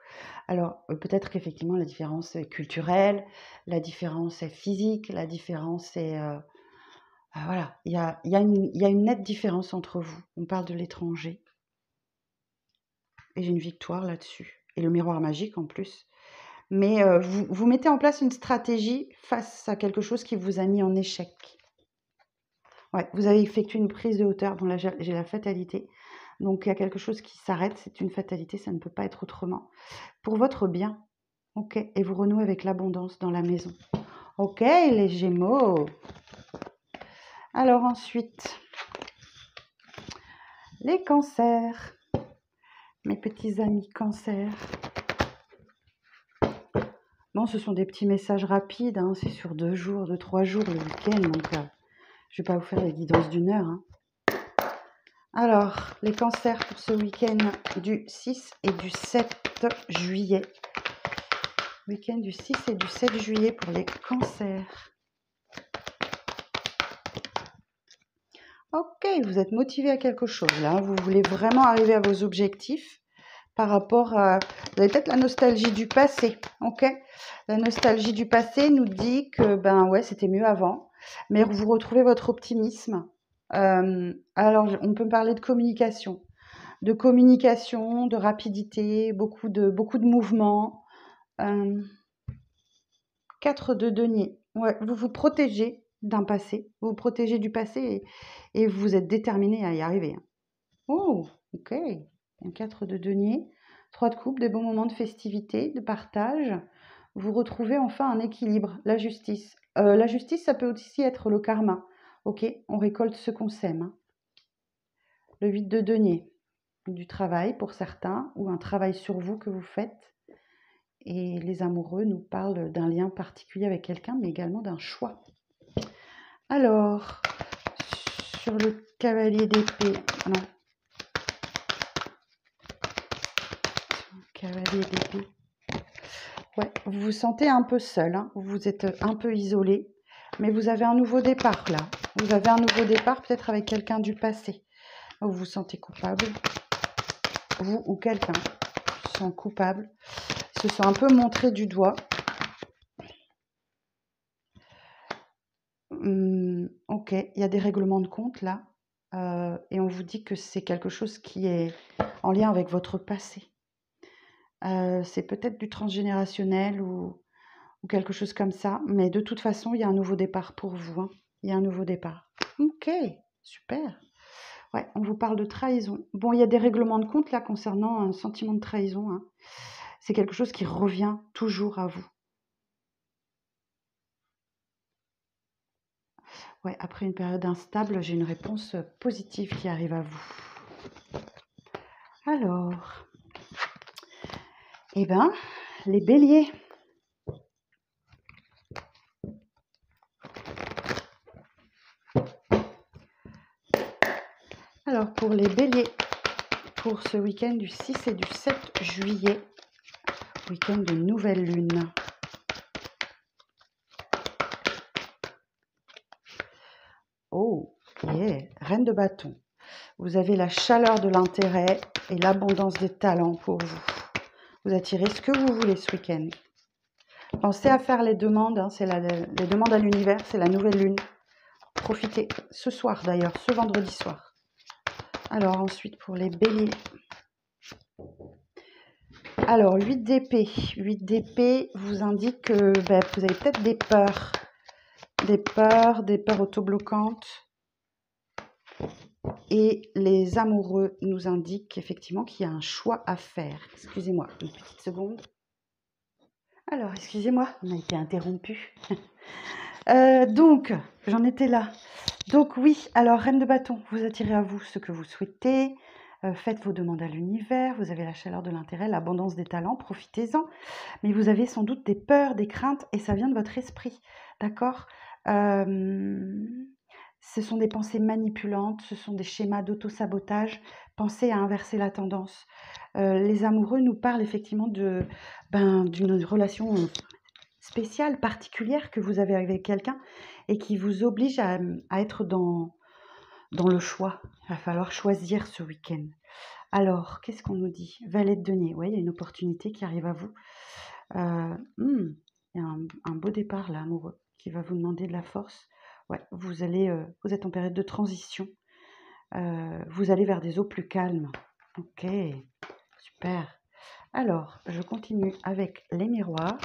Alors, peut-être qu'effectivement, la différence est culturelle, la différence est physique, la différence est... voilà, il y a une nette différence entre vous. On parle de l'étranger. Et j'ai une victoire là-dessus. Et le miroir magique en plus. Mais vous mettez en place une stratégie face à quelque chose qui vous a mis en échec. Ouais, vous avez effectué une prise de hauteur. Bon, là, j'ai la fatalité. Donc, il y a quelque chose qui s'arrête. C'est une fatalité. Ça ne peut pas être autrement. Pour votre bien. OK. Et vous renouez avec l'abondance dans la maison. OK, les Gémeaux. Alors ensuite, les cancers. Mes petits amis cancers. Bon, ce sont des petits messages rapides. Hein. C'est sur 2 jours, 2-3 jours le week-end. Donc, je ne vais pas vous faire des guidances d'une heure. Hein. Alors, les cancers pour ce week-end du 6 et du 7 juillet. Week-end du 6 et du 7 juillet pour les cancers. Ok, vous êtes motivé à quelque chose là. Vous voulez vraiment arriver à vos objectifs par rapport à... Vous avez peut-être la nostalgie du passé. Ok, la nostalgie du passé nous dit que ben ouais, c'était mieux avant. Mais vous retrouvez votre optimisme. Alors, on peut parler de communication, de rapidité, beaucoup de mouvements. 4 de denier. Ouais, vous vous protégez d'un passé, vous vous protégez du passé et vous êtes déterminé à y arriver. Oh, ok. Un 4 de denier, 3 de coupe, des bons moments de festivité, de partage. Vous retrouvez enfin un équilibre, la justice. La justice, ça peut aussi être le karma. Ok, on récolte ce qu'on sème. Hein. Le 8 de denier, du travail pour certains, ou un travail sur vous que vous faites. Et les amoureux nous parlent d'un lien particulier avec quelqu'un, mais également d'un choix. Alors, sur le cavalier d'épée, non. Cavalier d'épée. Ouais, vous vous sentez un peu seul, hein, vous êtes un peu isolé, mais vous avez un nouveau départ là. Vous avez un nouveau départ peut-être avec quelqu'un du passé. Vous vous sentez coupable. Vous ou quelqu'un se sent coupable. Se sont un peu montrés du doigt. Ok, il y a des règlements de compte là. Et on vous dit que c'est quelque chose qui est en lien avec votre passé. C'est peut-être du transgénérationnel ou quelque chose comme ça. Mais de toute façon, il y a un nouveau départ pour vous. Hein. Il y a un nouveau départ. Ok, super. Ouais, on vous parle de trahison. Bon, il y a des règlements de compte là concernant un sentiment de trahison. Hein. C'est quelque chose qui revient toujours à vous. Ouais, après une période instable, j'ai une réponse positive qui arrive à vous. Alors, eh bien, les béliers. Alors, pour les béliers, pour ce week-end du 6 et du 7 juillet, week-end de nouvelle lune. Oh, yeah, reine de bâton. Vous avez la chaleur de l'intérêt et l'abondance des talents pour vous. Vous attirez ce que vous voulez ce week-end. Pensez à faire les demandes, hein, c'est les demandes à l'univers, c'est la nouvelle lune. Profitez, ce soir d'ailleurs, ce vendredi soir. Alors ensuite pour les béliers. Alors 8 d'épée. 8 d'épée vous indique que vous avez peut-être des peurs. Des peurs autobloquantes. Et les amoureux nous indiquent effectivement qu'il y a un choix à faire. Excusez-moi, une petite seconde. Alors, excusez-moi, on a été interrompu. Donc, j'en étais là. Donc oui, alors Reine de bâton, vous attirez à vous ce que vous souhaitez. Faites vos demandes à l'univers. Vous avez la chaleur de l'intérêt, l'abondance des talents, profitez-en. Mais vous avez sans doute des peurs, des craintes, et ça vient de votre esprit. D'accord Ce sont des pensées manipulantes, ce sont des schémas d'auto-sabotage. Pensez à inverser la tendance. Les amoureux nous parlent effectivement d'une relation spéciale, particulière que vous avez avec quelqu'un et qui vous oblige à être dans le choix. Il va falloir choisir ce week-end. Alors, qu'est-ce qu'on nous dit? Valet de denier. Oui, il y a une opportunité qui arrive à vous. Il y a un beau départ là, amoureux, qui va vous demander de la force. Ouais, vous êtes en période de transition. Vous allez vers des eaux plus calmes. Ok, super. Alors, je continue avec les miroirs.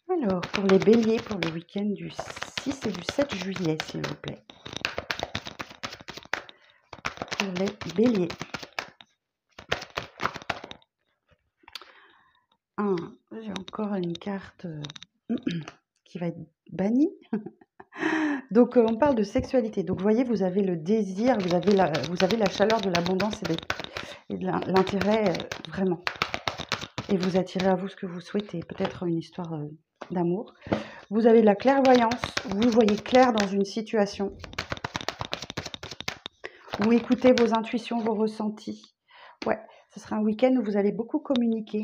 Alors, pour les béliers, pour le week-end du 6 et du 7 juillet, s'il vous plaît. Pour les béliers. J'ai encore une carte qui va être bannie. Donc, on parle de sexualité. Donc, vous voyez, vous avez le désir, vous avez la chaleur de l'abondance et de l'intérêt, vraiment. Et vous attirez à vous ce que vous souhaitez. Peut-être une histoire d'amour. Vous avez de la clairvoyance. Vous voyez clair dans une situation. Vous écoutez vos intuitions, vos ressentis. Ouais, ce sera un week-end où vous allez beaucoup communiquer.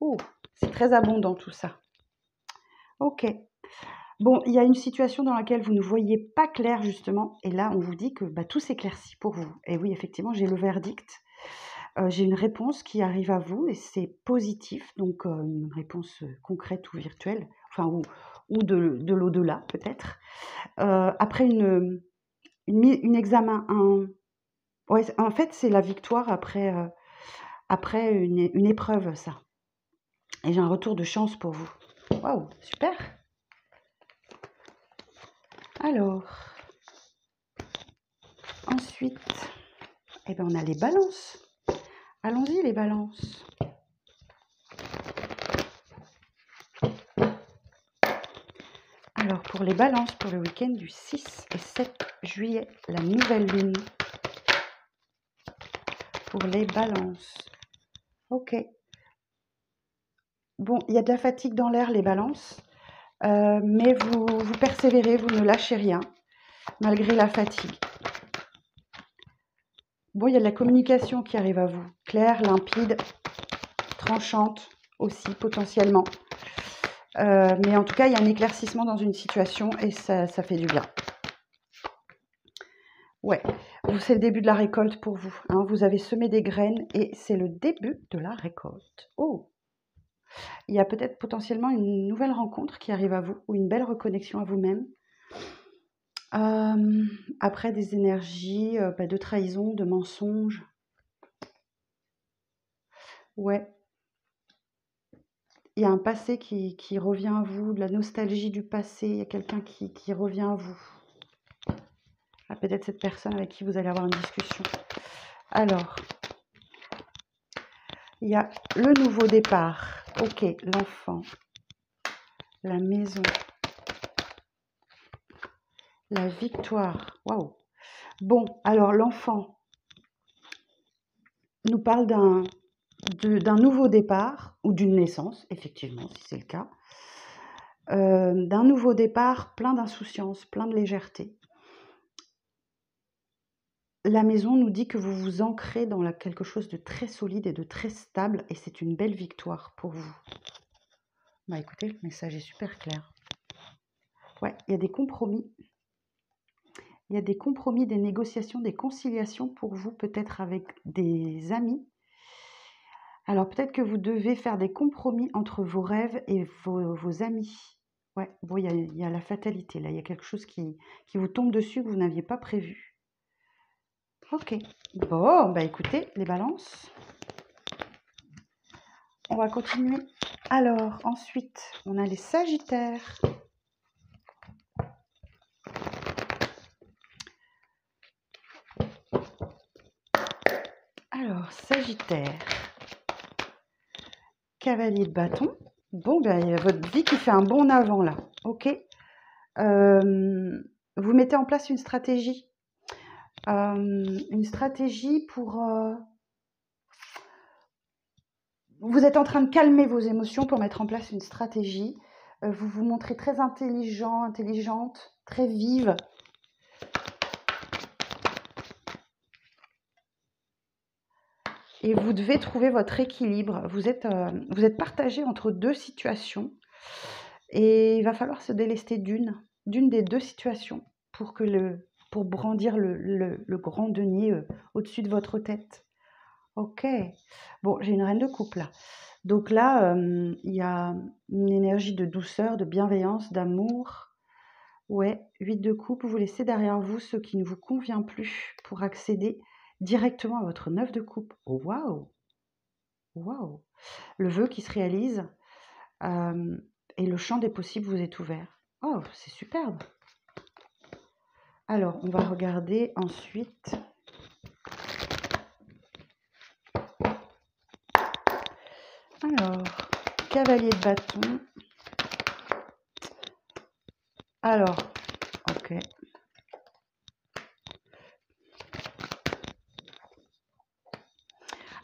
Oh, c'est très abondant tout ça. Ok. Bon, il y a une situation dans laquelle vous ne voyez pas clair justement, et là on vous dit que tout s'éclaircit pour vous. Et oui, effectivement, j'ai le verdict. J'ai une réponse qui arrive à vous et c'est positif, donc une réponse concrète ou virtuelle, enfin ou de l'au-delà peut-être. Après une examen, ouais, en fait c'est la victoire après une épreuve ça. Et j'ai un retour de chance pour vous. Waouh, super. Alors, ensuite, on a les balances. Allons-y les balances. Alors, pour les balances, pour le week-end du 6 et 7 juillet, la nouvelle lune. Pour les balances. Ok. Bon, il y a de la fatigue dans l'air, les balances. Mais vous persévérez, vous ne lâchez rien, malgré la fatigue. Bon, il y a de la communication qui arrive à vous. Claire, limpide, tranchante aussi, potentiellement. Mais en tout cas, il y a un éclaircissement dans une situation et ça fait du bien. Ouais, c'est le début de la récolte pour vous. Hein. Vous avez semé des graines et c'est le début de la récolte. Oh! Il y a peut-être potentiellement une nouvelle rencontre qui arrive à vous ou une belle reconnexion à vous-même. Après des énergies de trahison, de mensonge. Ouais. Il y a un passé qui revient à vous, de la nostalgie du passé. Il y a quelqu'un qui revient à vous. Peut-être cette personne avec qui vous allez avoir une discussion. Alors, il y a le nouveau départ. Ok, l'enfant, la maison, la victoire. Waouh. Bon, alors l'enfant nous parle d'un nouveau départ ou d'une naissance, effectivement, si c'est le cas. D'un nouveau départ plein d'insouciance, plein de légèreté. La maison nous dit que vous vous ancrez dans quelque chose de très solide et de très stable et c'est une belle victoire pour vous. Écoutez, le message est super clair. Ouais, il y a des compromis. Il y a des compromis, des négociations, des conciliations pour vous, peut-être avec des amis. Alors peut-être que vous devez faire des compromis entre vos rêves et vos amis. Ouais, bon, il y a la fatalité là, il y a quelque chose qui vous tombe dessus que vous n'aviez pas prévu. Ok, bon, bah écoutez, les balances. On va continuer. Alors, ensuite, on a les sagittaires. Alors, sagittaire. Cavalier de bâton. Bon, ben, il y a votre vie qui fait un bond en avant là. Ok. Vous mettez en place une stratégie. Une stratégie pour... vous êtes en train de calmer vos émotions pour mettre en place une stratégie. Vous vous montrez très intelligent, intelligente, très vive. Et vous devez trouver votre équilibre. Vous êtes partagé entre deux situations. Et il va falloir se délester d'une des deux situations pour brandir le grand denier au-dessus de votre tête. Ok. Bon, j'ai une reine de coupe là. Donc là, il y a une énergie de douceur, de bienveillance, d'amour. Ouais, 8 de coupe, vous laissez derrière vous ce qui ne vous convient plus pour accéder directement à votre 9 de coupe. Oh, waouh! Waouh! Le vœu qui se réalise et le champ des possibles vous est ouvert. Oh, c'est superbe! Alors, on va regarder ensuite. Alors, cavalier de bâton. Alors, ok.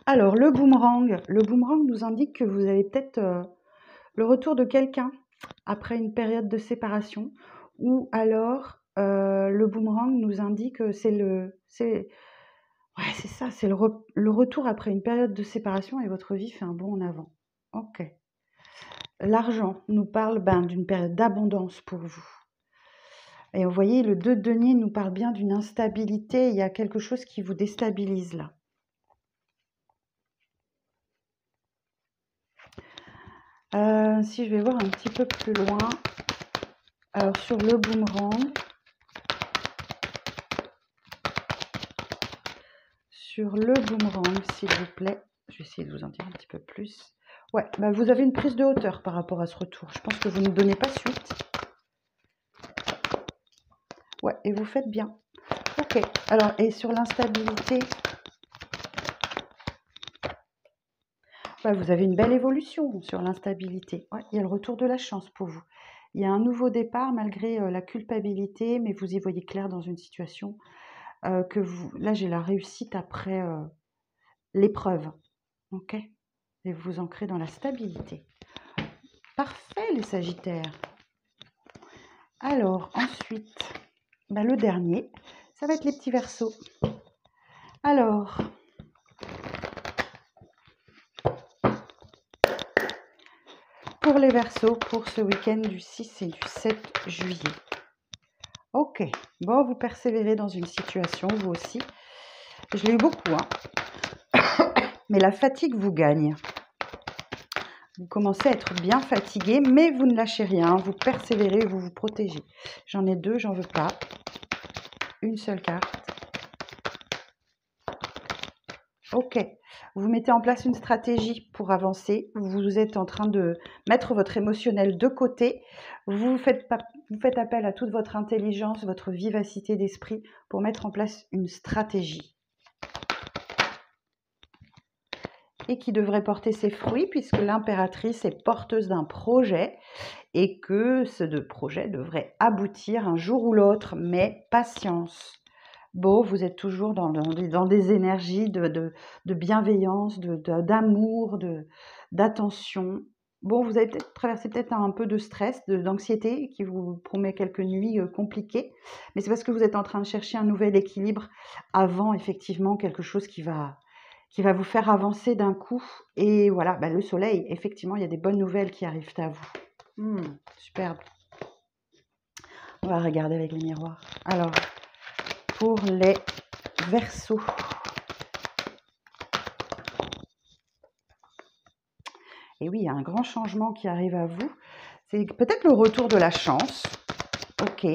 Alors, le boomerang nous indique que vous avez peut-être le retour de quelqu'un après une période de séparation, ou alors le boomerang nous indique que c'est ça, c'est le retour après une période de séparation et votre vie fait un bond en avant. Ok. L'argent nous parle d'une période d'abondance pour vous. Et vous voyez, le 2 de denier nous parle bien d'une instabilité, il y a quelque chose qui vous déstabilise là. Si je vais voir un petit peu plus loin, alors sur le boomerang, s'il vous plaît, je vais essayer de vous en dire un petit peu plus. Ouais, vous avez une prise de hauteur par rapport à ce retour. Je pense que vous ne donnez pas suite. Ouais, et vous faites bien. Ok, alors, et sur l'instabilité, vous avez une belle évolution sur l'instabilité. Ouais, il y a le retour de la chance pour vous. Il y a un nouveau départ malgré la culpabilité, mais vous y voyez clair dans une situation que vous... Là, j'ai la réussite après l'épreuve. Ok. Et vous vous ancrez dans la stabilité. Parfait, les Sagittaires. Alors, ensuite, le dernier, ça va être les petits Verseaux. Alors... pour les Verseaux, pour ce week-end du 6 et du 7 juillet. Ok, bon, vous persévérez dans une situation, vous aussi. Je l'ai eu beaucoup, hein. Mais la fatigue vous gagne. Vous commencez à être bien fatigué, mais vous ne lâchez rien. Vous persévérez, vous vous protégez. J'en ai deux, j'en veux pas. Une seule carte. Ok, vous mettez en place une stratégie pour avancer. Vous êtes en train de mettre votre émotionnel de côté. Vous faites appel à toute votre intelligence, votre vivacité d'esprit pour mettre en place une stratégie. Et qui devrait porter ses fruits puisque l'impératrice est porteuse d'un projet et que ce projet devrait aboutir un jour ou l'autre, mais patience. Bon, vous êtes toujours dans des énergies de bienveillance, d'amour, d'attention. Bon, vous avez peut-être traversé un peu de stress, d'anxiété qui vous promet quelques nuits compliquées, mais c'est parce que vous êtes en train de chercher un nouvel équilibre avant effectivement quelque chose qui va vous faire avancer d'un coup. Et voilà, le soleil, effectivement, il y a des bonnes nouvelles qui arrivent à vous. Superbe. On va regarder avec les miroirs. Alors, pour les Verseaux. Et oui, il y a un grand changement qui arrive à vous. C'est peut-être le retour de la chance. Ok.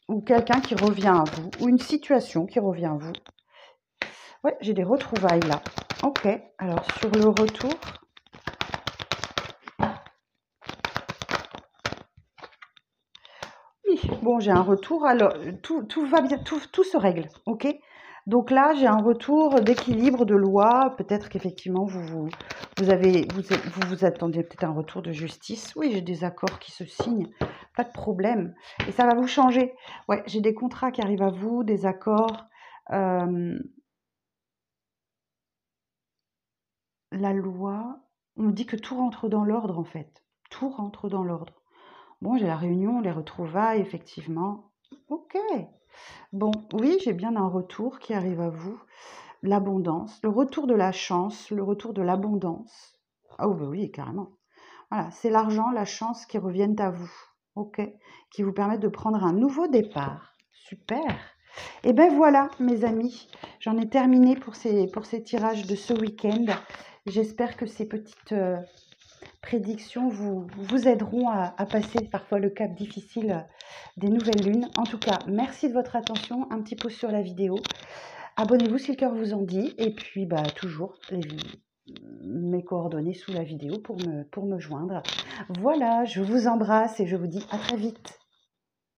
Ou quelqu'un qui revient à vous. Ou une situation qui revient à vous. Ouais, j'ai des retrouvailles là. Ok. Alors, sur le retour... Oui, bon, j'ai un retour. Alors, tout va bien, tout se règle. Ok. Donc là, j'ai un retour d'équilibre, de loi. Peut-être qu'effectivement, vous attendiez peut-être un retour de justice. Oui, j'ai des accords qui se signent. Pas de problème. Et ça va vous changer. Ouais, j'ai des contrats qui arrivent à vous, des accords. La loi, on me dit que tout rentre dans l'ordre en fait. Tout rentre dans l'ordre. Bon, j'ai la réunion, les retrouvailles, effectivement. Ok. Bon, oui, j'ai bien un retour qui arrive à vous. L'abondance, le retour de la chance, le retour de l'abondance. Ah oh, bah oui, carrément. Voilà, c'est l'argent, la chance qui reviennent à vous. Ok. Qui vous permettent de prendre un nouveau départ. Super. Et ben voilà, mes amis, j'en ai terminé pour ces tirages de ce week-end. J'espère que ces petites prédictions vous aideront à passer parfois le cap difficile des nouvelles lunes. En tout cas, merci de votre attention. Un petit pouce sur la vidéo. Abonnez-vous si le cœur vous en dit. Et puis, bah, toujours mes coordonnées sous la vidéo pour me joindre. Voilà, je vous embrasse et je vous dis à très vite.